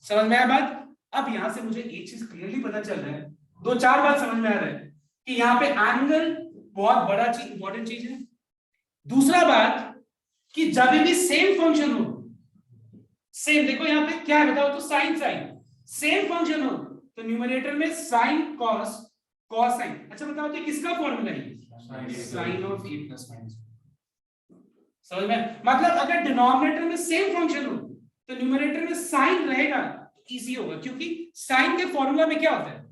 समझ में आया बात। अब यहाँ से मुझे एक चीज क्लियरली पता चल रहा है, दो चार बात समझ में आ रहा है कि यहाँ पे एंगल बहुत बड़ा चीज, इंपॉर्टेंट चीज है। दूसरा बात कि जब भी सेम फंक्शन हो, सेम देखो यहाँ पे क्या है बताओ तो साइन साइन, सेम फंक्शन हो तो न्यूमरेटर में साइन कॉस कॉस साइन, अच्छा बताओ तो किसका फॉर्मूला है, sine of a plus minus, समझ में, मतलब अगर डिनोमिनेटर में सेम फंक्शन हो तो न्यूमरेटर में साइन रहेगा तो इजी होगा, क्योंकि साइन के फॉर्मूला में क्या होता है,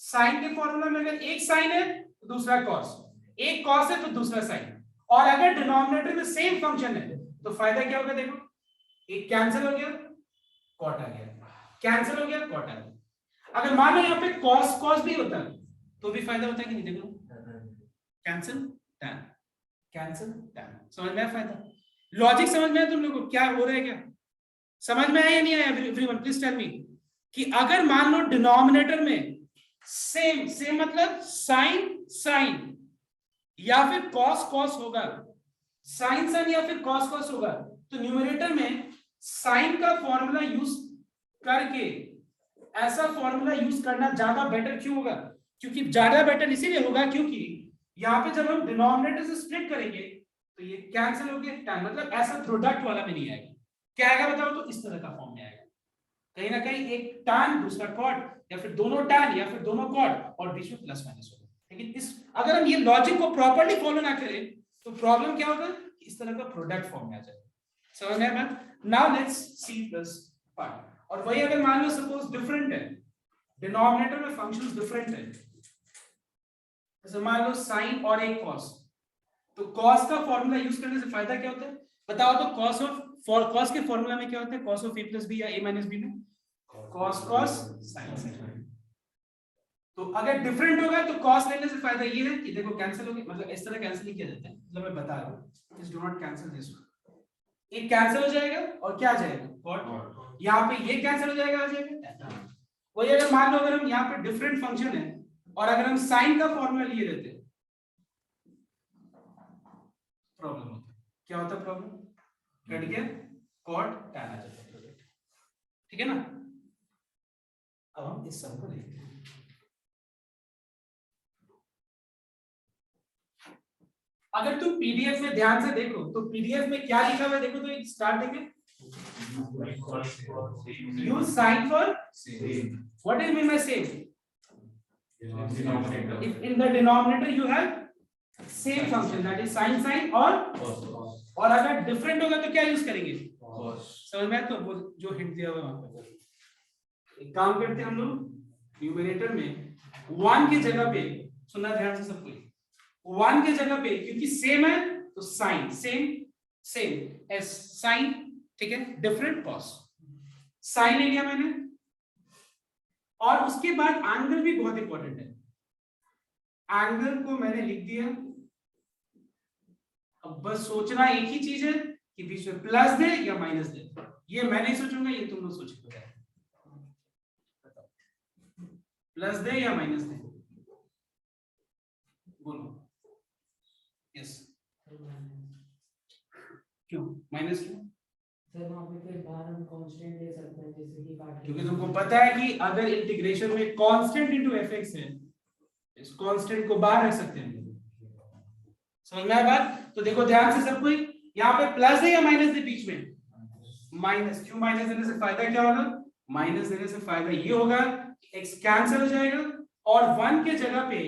साइन के फॉर्मूला में अगर एक साइन है तो दूसरा कॉस, एक कॉस है तो दूसरा साइन, और अगर डिनोमिनेटर में सेम फंक्शन है तो फायदा क्या होगा, देखो एक कैंसिल हो गया कॉट आ गया, कैंसिल हो गया कॉट आ गया। अगर मान लो यहाँ पे कॉस कॉस भी होता है तो भी फायदा होता है कि नहीं, देखो कैंसिल टैन, कैंसिल टैन, समझ में आया फायदा, लॉजिक समझ में आया तुम लोगों को क्या हो रहा है, क्या समझ में आया या नहीं आया, एवरीवन प्लीज टेल मी कि अगर मान लो डिनोमिनेटर में सेम सेम मतलब साइन साइन या फिर कॉस कॉस होगा, साइन साइन या फिर कॉस कॉस होगा, तो न्यूमरेटर में साइन का फॉर्मूला यूज करके ऐसा फॉर्मूला यूज करना ज्यादा बेटर क्यों होगा, क्योंकि ज्यादा बेटर इसीलिए होगा क्योंकि यहाँ पे जब हम डिनोमिनेटर से स्प्लिट करेंगे तो ये कैंसिल हो गया टैन, मतलब ऐसा प्रोडक्ट वाला में नहीं आएगा, क्या आएगा बताओ तो इस तरह का फॉर्म में आएगा, कहीं ना कहीं एक टैन दूसरा कॉट या फिर दोनों टैन या फिर दोनों कॉट और बीच में प्लस माइनस होगा, लेकिन इस अगर हम ये लॉजिक को प्रॉपर्ली फॉलो ना करें तो प्रॉब्लम क्या होगा, इस तरह का प्रोडक्ट फॉर्म में आ जाएगा, समझ में आया। Now let's see plus part, और वही अगर मान लो सपोज डिफरेंट है, डिनोमिनेटर में फंक्शंस डिफरेंट है, जैसे मान लो साइन और एक कॉस, तो कॉस का फॉर्मूला यूज करने से फायदा क्या होता है बताओ तो, कॉस ऑफ कॉस के फॉर्मूला में क्या होता है, cos of a plus B या a माइनस बी में कॉस कॉस साइन साइन, तो अगर डिफरेंट होगा तो कॉस लेने से फायदा ये है कि देखो कैंसिल हो गया, मतलब इस तरह कैंसिल नहीं किया जाता है, मतलब मैं बता रहा हूं, please do not cancel this, एक कैंसिल हो जाएगा और क्या आ जाएगा कॉट, यहाँ पे ये कैंसिल हो जाएगा आ जाएगा, वही अगर मान लो अगर हम यहाँ पे डिफरेंट फंक्शन है और अगर हम साइन का फॉर्मूला लिए रहते प्रॉब्लम होता है, क्या होता है प्रॉब्लम, कट गया कॉट टैन आ जाता है, ठीक है ना। अब हम इस सम को देखते हैं, अगर तुम पीडीएफ में ध्यान से देखो तो पीडीएफ में क्या लिखा हुआ है देखो, तो एक स्टार्ट देखें, use sign for same, what do you mean by same, if in the denominator you have same function that is sin sin और अगर डिफरेंट होगा तो क्या यूज करेंगे समझ में, तो वो जो हिंट दिया हुआ है वहां पे एक काम करते हैं हम लोग, न्यूमरेटर में 1 की जगह पे, सुनना ध्यान से सब कोई, 1 की जगह पे क्योंकि सेम है तो sine same same as sine, ठीक है, डिफरेंट कॉस साइन ले लिया मैंने, और उसके बाद एंगल भी बहुत इंपॉर्टेंट है, एंगल को मैंने लिख दिया, अब बस सोचना एक ही चीज है कि बीच में प्लस दे या माइनस दे, ये मैं नहीं सोचूंगा, ये तुम लोग सोचोगे, प्लस दे या माइनस दे, बोलो यस, क्यों माइनस क्यों, सर वहां पे फिर बाहर हम कांस्टेंट ले सकते हैं, जैसे कि काट, क्योंकि तुमको पता है कि अगर इंटीग्रेशन में कांस्टेंट इनटू fx है, इस कांस्टेंट को बाहर रख सकते हैं, समझ में आया बात, तो देखो ध्यान से सब कोई, यहाँ पे प्लस है या माइनस है बीच में, माइनस, क्यों माइनस देने से फायदा क्या होगा, माइनस देने से फायदा ये होगा x कैंसिल हो जाएगा और 1 के जगह पे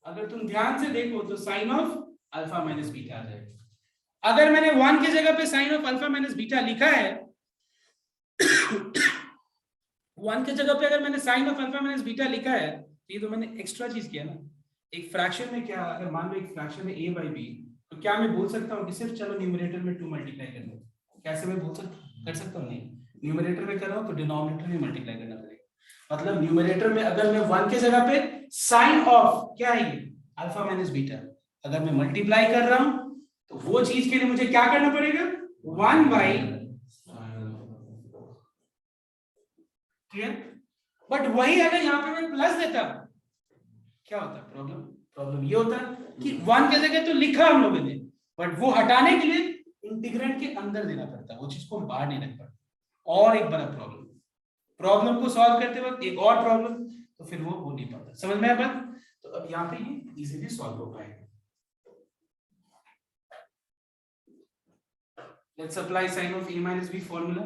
अगर तुम ध्यान से देखो तो sine of alpha minus beta आ जाएगा, अगर मैंने 1 की जगह पे sine of alpha minus beta लिखा है 1 की जगह पे अगर मैंने sine of alpha minus beta लिखा है तो ये तो मैंने एक्स्ट्रा चीज किया ना, एक फ्रैक्शन में क्या, अगर मान लो एक फ्रैक्शन में a by b, तो क्या मैं बोल सकता हूँ कि सिर्फ चलो न्यूमरेटर में 2 मल्टीप्लाई कर लो, कैसे मैं बोल सकता हूँ, नहीं न्यूमरेटर में कर रहा हूँ तो डिनोमिनेटर में मल्टीप्लाई करना पड़ेगा, मतलब न्यूमरेटर में अगर मैं 1 के जगह पे साइन ऑफ क्या है ये अल्फा माइनस बीटा अगर मैं मल्टीप्लाई कर रहा हूं तो वो चीज के लिए मुझे क्या करना पड़ेगा, 1 by क्लियर? बट वही अगर यहाँ पे मैं प्लस देता क्या होता है प्रॉब्लम? प्रॉब्लम ये होता है कि 1 की जगह तो लिखा हम लोगों ने, बट वो हटाने के लिए इंटीग्रेंट के अंदर देना पड़ता है, वो चीज को हम बाहर नहीं रख पाते। और एक बड़ा प्रॉब्लम, प्रॉब्लम को सॉल्व करते वक्त एक और प्रॉब्लम, तो फिर वो हो नहीं पाता। समझ में आया बात? तो अब यहाँ पे ये इजीली सॉल्व हो पाएगा। Let's apply sine of a minus b formula.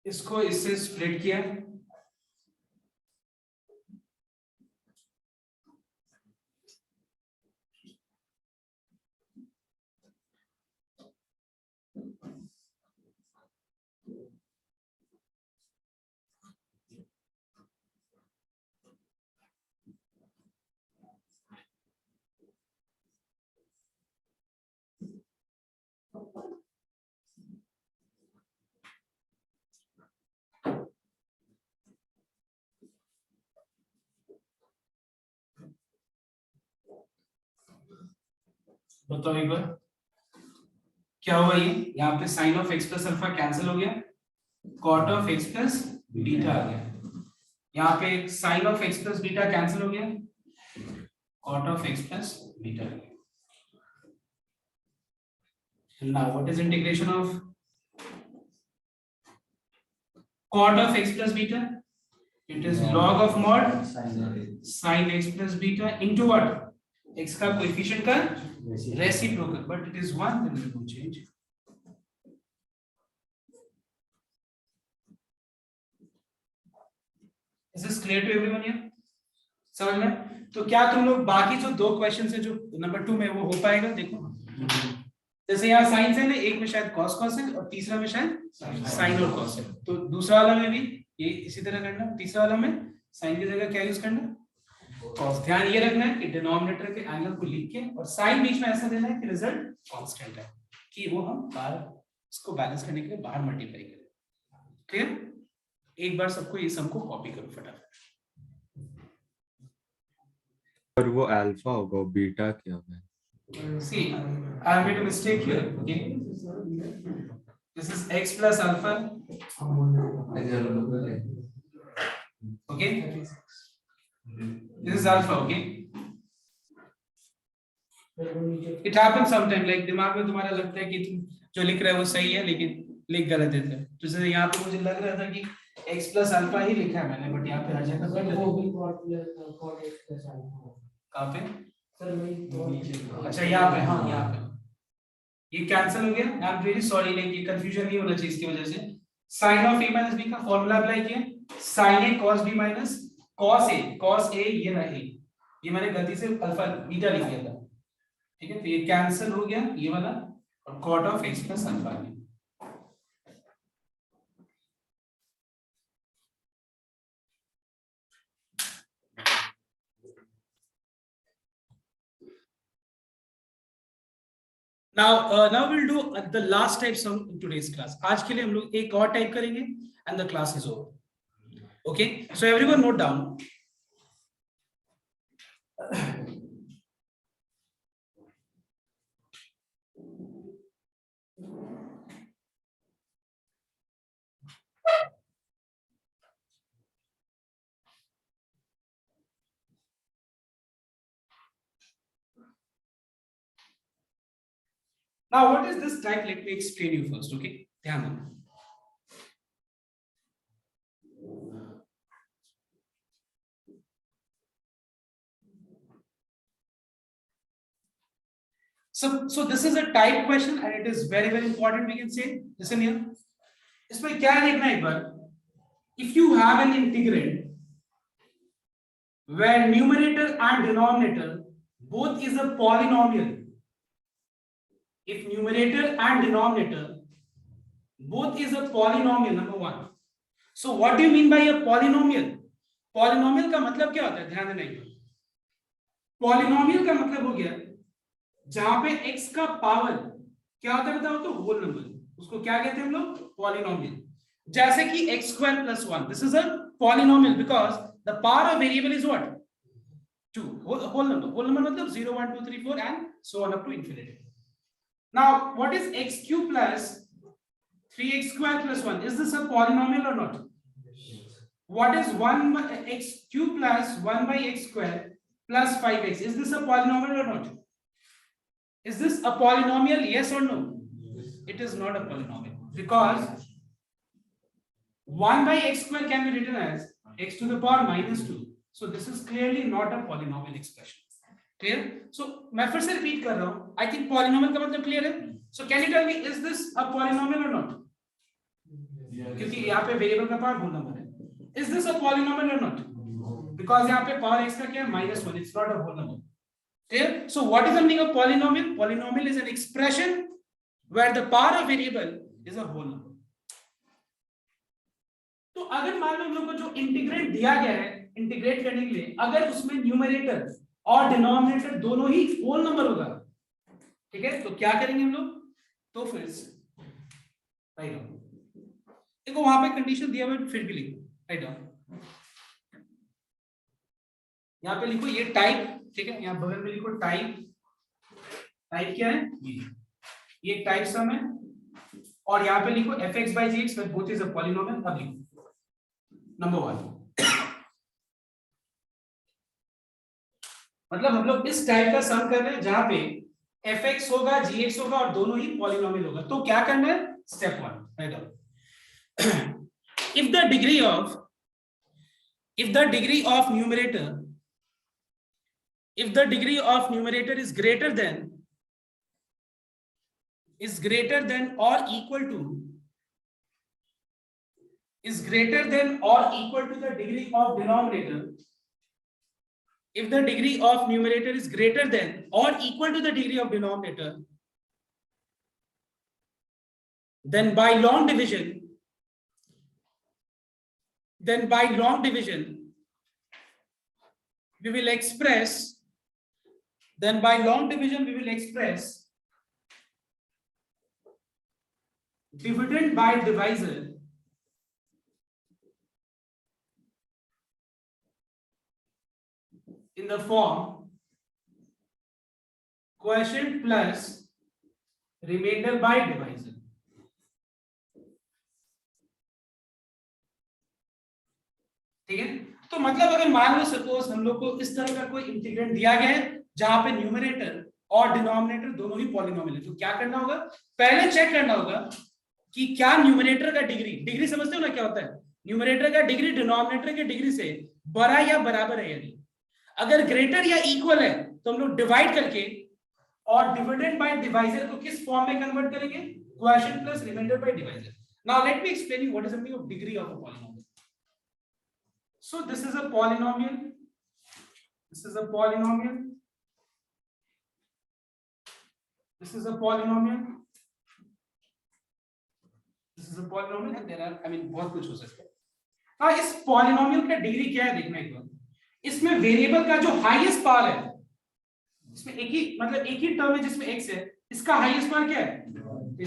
इसको इससे स्प्लिट किया, बताओ एक बार क्या हुआ। ये यहाँ पे sine of x plus alpha cancel हो गया, cot of x plus beta आ गया। यहाँ पे sine of x plus beta cancel हो गया, cot of x plus beta आ गया। Now what is integration of cot of x plus beta? It is log of mod sin x plus beta into what? X का coefficient का reciprocal, but it is 1, then we will change. Is this clear to everyone here? समझ में? तो क्या तुम लोग बाकी जो 2 क्वेश्चन है जो नंबर 2 में वो हो पाएगा? देखो जैसे यहाँ साइन है ना, एक में शायद कॉस कॉस है और तीसरा में शायद साइन और कॉस है, तो दूसरा वाला में भी ये इसी तरह करना। तीसरा वाला में साइन की जगह क्या यूज करना? कॉस। ध्यान ये रखना है कि डिनोमिनेटर के एंगल को लिख के और साइन बीच में ऐसा देना है कि रिजल्ट कांस्टेंट है, कि वो हम बाहर इसको बैलेंस करने के लिए बाहर मल्टीप्लाई करें। क्लियर? एक बार सबको ये सम को कॉपी करो फटाफट। और वो अल्फा होगा, बीटा क्या है? See, I have made a mistake here. Okay, this is x plus alpha. Okay, this is alpha. Okay, it happens sometime. Like दिमाग में तुम्हारा लगता है कि तुम जो लिख रहे हो वो सही है, लेकिन लिख गलत देते हैं। तो जैसे यहाँ पे मुझे लग रहा था कि x plus alpha ही लिखा है मैंने, बट यहाँ पे आ जाएगा वो भी cot x plus alpha। कहाँ पे? सर वही अच्छा यहाँ पे, हाँ यहाँ पे ये कैंसिल हो गया। आई एम रियली सॉरी, लेकिन ये कंफ्यूजन नहीं होना चाहिए इसकी वजह से। Sine of a minus b का फॉर्मूला अप्लाई किया, sin a cos b minus cos a ये रहे, ये मैंने गलती से अल्फा बीटा लिख दिया था, ठीक है? तो ये कैंसिल हो गया ये वाला, और cot of x plus alpha आ गया। Now we'll do the last type sum in today's class. आज के लिए हम लोग एक और टाइप करेंगे and the class is over. Okay, so everyone note down. Now what is this type? Let me explain you first. Okay, ध्यान देना। So this is a type question and it is very important. We can say, listen here. इसमें क्या देखना है एक बार? If you have an integrand where numerator and denominator both is a polynomial, if numerator and denominator both is a polynomial, number one. So what do you mean by a polynomial? Polynomial का मतलब क्या होता है, ध्यान देना एक बार. Polynomial का मतलब हो गया जहां पे x का पावर क्या होता है बताओ तो, होल नंबर. उसको क्या कहते हैं हम लोग, पॉलिनोमियल. जैसे कि x square plus 1, this is a polynomial because the power of variable is what, 2, whole number. Whole number मतलब 0 1 2 3 4 and so on up to infinity. Now what is x cube plus 3x square plus 1? Is this a polynomial or not? What is 1 by x cube plus 1 by x square plus 5x? Is this a polynomial or not? Is this a polynomial, yes or no? It is not a polynomial because 1 by x square can be written as x to the power minus 2. So this is clearly not a polynomial expression. Clear? So मैं फिर से repeat कर रहा हूँ. I think polynomial का मतलब clear है. So can you tell me, is this a polynomial or not? क्योंकि यहाँ पे वेरिएबल का पावर होल नंबर है. Is this a polynomial or not? Because यहाँ पे पावर x का क्या है, -1. It's not a whole number. Clear? So what is the meaning of polynomial? Polynomial is an expression where the power of variable is a whole number. तो अगर मान लो हम लोग को जो इंटीग्रेट दिया गया है, इंटीग्रेट करने के लिए अगर उसमें न्यूमरेटर और डिनोमिनेटर दोनों ही होल नंबर होगा, ठीक है, तो क्या करेंगे हम लोग, तो फिर राइट डाउन. देखो वहां पे कंडीशन दिया हुआ है, फिर भी लिखो राइट डाउन. यहाँ पे लिखो ये टाइप, ठीक है, यहाँ बगल में लिखो टाइप. टाइप क्या है, ये टाइप सम है. और यहाँ पे लिखो fx by gx where both is a polynomial. अब लिखो नंबर 1. मतलब हम लोग इस टाइप का सम कर रहे हैं जहां पे fx होगा, gx होगा और दोनों ही पॉलिनोमियल होगा. तो क्या करना है, step 1 write down. if the degree of numerator is greater than or equal to the degree of denominator. If the degree of numerator is greater than or equal to the degree of denominator, then by long division we will express dividend by divisor in the form quotient plus remainder by divisor. ठीक है, तो मतलब अगर मान लो suppose हम लोग को इस तरह का कोई इंटीग्रेंड दिया गया है जहां पे न्यूमरेटर और डिनोमिनेटर दोनों ही पॉलिनोमियल है, तो क्या करना होगा, पहले चेक करना होगा कि क्या न्यूमरेटर का डिग्री समझते हो ना क्या होता है, न्यूमरेटर का डिग्री डिनोमिनेटर के डिग्री से बड़ा या बराबर है या नहीं. अगर ग्रेटर या इक्वल है तो हम लोग डिवाइड करके और डिविडेंड बाय डिवाइजर को किस फॉर्म में कन्वर्ट करेंगे, quotient plus remainder by divisor. Now let me explain you what is the meaning of degree of a polynomial. So this is a polynomial. This is a polynomial. This is a polynomial. This is a polynomial and there are, I mean, बहुत कुछ हो सकता है. हाँ, इस polynomial का degree क्या है देखना एक बार. इसमें वेरिएबल का जो हाईएस्ट पावर है, इसमें एक ही टर्म है जिसमें x है, इसका हाईएस्ट पावर क्या है,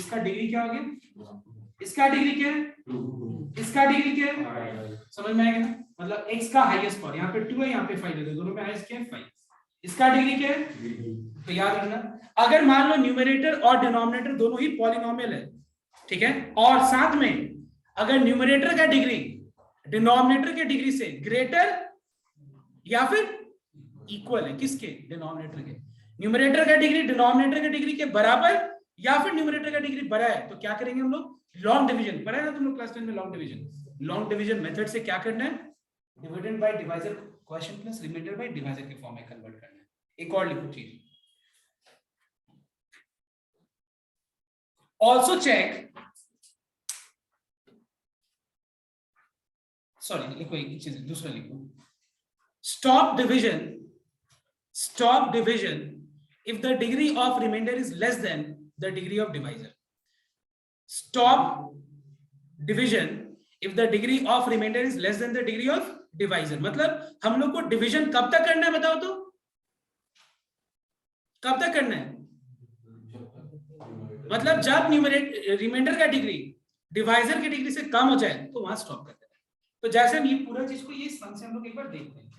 इसका डिग्री क्या हो गया, इसका डिग्री क्या है, इसका डिग्री क्या है, समझ में आएगा ना. मतलब x का हाईएस्ट पावर यहाँ पे 2 है, यहाँ पे 5 है, दोनों में हाईएस्ट क्या है 5. इसका डिग्री क्या है, तो याद रखना अगर मान लो न्यूमरेटर और डिनोमिनेटर दोनों ही पॉलिनोमियल है, ठीक है, और साथ में अगर न्यूमरेटर का डिग्री डिनोमिनेटर के डिग्री से ग्रेटर या फिर इक्वल है, किसके, डिनोमिनेटर के, न्यूमरेटर का डिग्री डिनोमिनेटर के डिग्री के बराबर या फिर न्यूमरेटर का डिग्री बड़ा है, तो क्या करेंगे हम लोग, लॉन्ग डिवीजन. पढ़ा है ना तुम लोग क्लास 10 में लॉन्ग डिवीजन मेथड से क्या करना है, dividend by divisor quotient plus remainder by divisor के फॉर्म में कन्वर्ट करना है. एक और लिखो चीज, ऑल्सो चेक, सॉरी लिखो एक चीज दूसरा लिखो, stop division if the degree of remainder is less than the degree of divisor. Stop division if the degree of remainder is less than the degree of divisor. मतलब हम लोग को division कब तक करना है बताओ तो, कब तक करना है? मतलब जब न्यूमरेटर रिमाइंडर का डिग्री डिवाइजर की डिग्री से कम हो जाए तो वहां स्टॉप कर देना है। तो जैसे हम ये पूरा चीज को ये सन से हम लोग एक बार देखते हैं।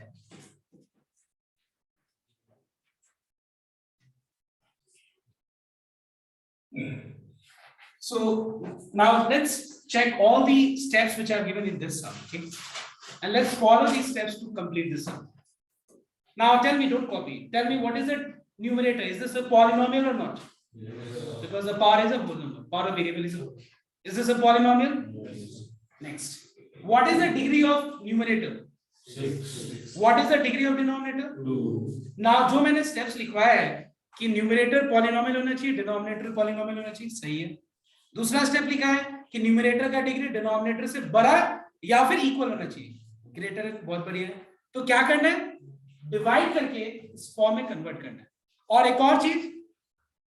So now let's check all the steps which are given in this sum, okay? And let's follow these steps to complete this sum. Now tell me, don't copy. Tell me what is the numerator? Is this a polynomial or not? Yes. Because the power is a whole number. Power of variable is a whole. Is this a polynomial? Yes. Next. What is the degree of numerator? 6. What is the degree of denominator? 2. Now जो मैंने steps लिखवाया है कि numerator polynomial होना चाहिए, denominator polynomial होना चाहिए, सही है। दूसरा स्टेप लिखा है कि न्यूमरेटर का डिग्री डिनोमिनेटर से बड़ा या फिर इक्वल होना चाहिए, ग्रेटर, बहुत बढ़िया है। तो क्या करना है? डिवाइड करके इस फॉर्म में कन्वर्ट करना है। और एक और चीज,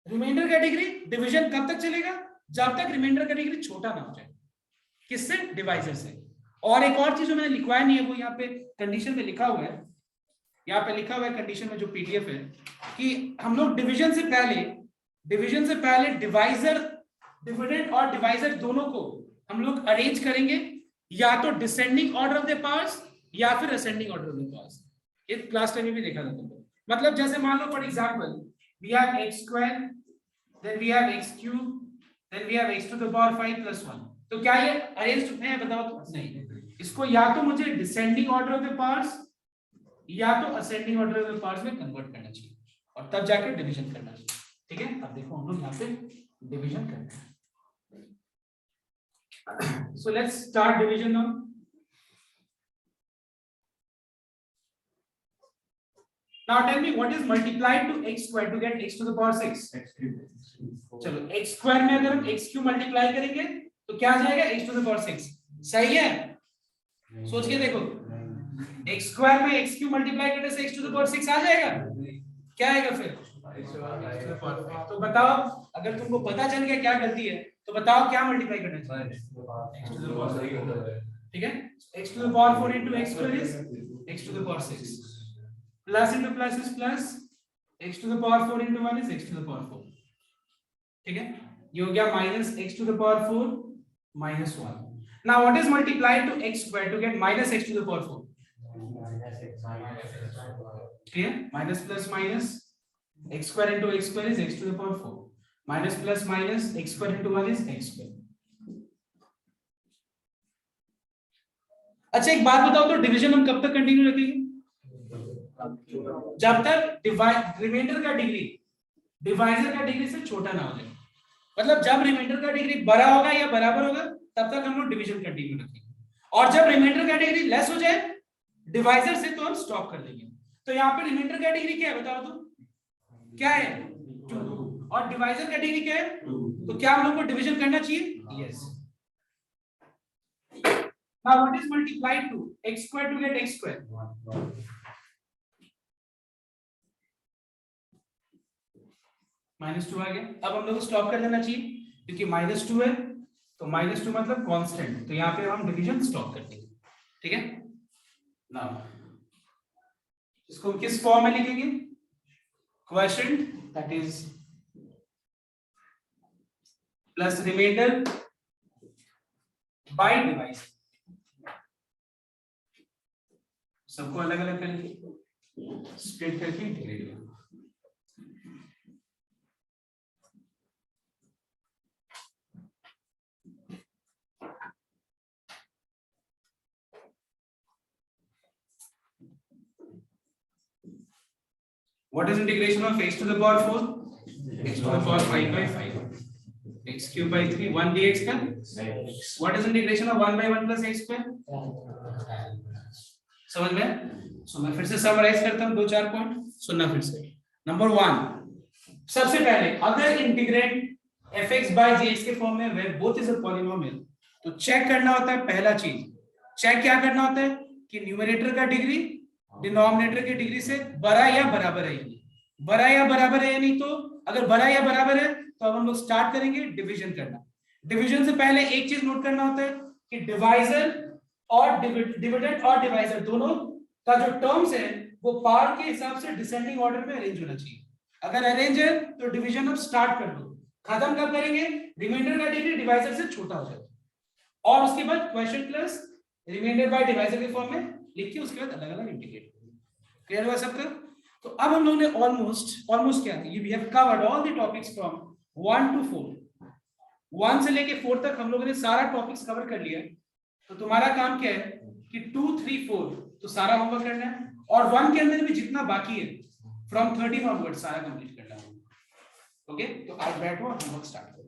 रिमाइंडर का डिग्री डिवीजन कब तक चलेगा? जब तक रिमाइंडर का डिग्री छोटा ना हो जाए, किससे? डिवाइजर से। और एक और चीज जो मैंने लिखवाया नहीं है वो यहाँ पे कंडीशन में लिखा हुआ है, यहाँ पे लिखा हुआ है कंडीशन में जो पीडीएफ है, कि हम लोग डिवीजन से पहले डिवाइजर, डिविडेंड और डिवाइजर दोनों को हम लोग अरेंज करेंगे या तो descending order of the powers या फिर ascending order of the powers. इस क्लास टाइम में भी देखा था तुमको। मतलब जैसे मान लो for example we have x square, then we have x cube, then we have x to the power 5 plus 1। तो क्या ये अरेंज्ड है? बताओ तो। नहीं, इसको या तो मुझे descending order of the powers या तो ascending order of the powers में कन्वर्ट करना चाहिए और तब जाकर डिवीजन करना चाहिए। ठीक है, अब देखो हम लोग यहाँ पे डिवीजन करते हैं। So let's start division now. Now tell me what is multiplied to x square to get x to the power 6? चलो x square में अगर हम x क्यूब मल्टीप्लाई करेंगे तो क्या आ जाएगा? x to the power 6। सही है? सोच के देखो, x स्क्वायर में x क्यूब मल्टीप्लाई करने से x to the power 6 आ जाएगा। क्या आएगा फिर? तो बताओ, अगर तुमको पता चल गया क्या गलती है तो बताओ क्या मल्टीप्लाई करना चाहिए? ठीक है, x to the power 4 into x square is x to the power 6, plus into plus is plus, x to the power 4 into 1 is x to the power 4। ठीक है, ये हो गया minus x to the power 4 minus 1। Now what is multiplied to x square to get minus x to the power 4? Clear? Minus plus minus, x square into x square is x to the power 4, minus plus minus, x square into 1 is x square। अच्छा एक बात बताओ तो, division हम कब तक continue रखेंगे? जब तक रिमाइंडर का डिग्री डिवाइजर का डिग्री से छोटा ना हो जाए। मतलब जब रिमाइंडर का डिग्री बड़ा होगा या बराबर होगा तब तक हम लोग डिवीजन कंटिन्यू रखेंगे, और जब रिमाइंडर का डिग्री लेस हो जाए डिवाइजर से तो हम स्टॉप कर देंगे। तो यहाँ पे रिमाइंडर का डिग्री क्या है बताओ तो? क्या है? 2। और डिवाइजर का डिग्री क्या है? 2। तो क्या हम लोग को डिवीजन करना चाहिए? Yes. Now what is multiplied to x square to get x square? -2 आ गया। अब हम लोग को स्टॉप कर देना चाहिए क्योंकि -2 है, तो -2 मतलब कांस्टेंट, तो यहाँ पे हम डिवीजन स्टॉप कर देंगे। ठीक है, नाउ इसको किस फॉर्म में लिखेंगे? Quotient, that is plus remainder by divisor. सबको अलग अलग करके स्प्लिट करके इंटीग्रेट करो। What is integration of x to the power 4? X to the power 5 by 5, x cube by 3, 1 dx का। What is integration of 1 by 1 plus x square? समझ में? सो मैं फिर से समराइज करता हूं 2-4 पॉइंट, सुनना फिर से। नंबर 1, सबसे पहले अगर इंटीग्रेंट fx by gx के फॉर्म में where both is a polynomial, तो चेक करना होता है, पहला चीज चेक क्या करना होता है कि न्यूमरेटर का डिग्री डिनोमिनेटर की डिग्री से बड़ा या बराबर है या नहीं, बड़ा या बराबर है या नहीं। तो अगर बड़ा या बराबर है तो अब हम लोग स्टार्ट करेंगे डिवीजन करना। डिवीजन से पहले एक चीज नोट करना होता है, कि डिवाइजर और डिविडेंड और डिवाइजर दोनों का जो टर्म्स है वो पावर के हिसाब से डिसेंडिंग ऑर्डर में अरेंज होना चाहिए। अगर अरेंज है तो डिवीजन अब स्टार्ट कर दो, खत्म कब करेंगे, रिमाइंडर का डिग्री डिवाइजर से छोटा हो जाए और उसके बाद question plus remainder by divisor के फॉर्म में लिख के उसके बाद अलग अलग इंटीग्रेट करो। क्लियर हुआ सबका? तो अब हम लोगों ने ऑलमोस्ट क्या थी, we have covered all the topics from 1 to 4, 1 से लेके 4 तक हम लोगों ने सारा टॉपिक्स कवर कर लिया। तो तुम्हारा काम क्या है कि 2, 3, 4 तो सारा होमवर्क करना है और 1 के अंदर भी जितना बाकी है फ्रॉम 13 ऑनवर्ड सारा कंप्लीट करना है। ओके, तो आज बैठो और होमवर्क स्टार्ट करो।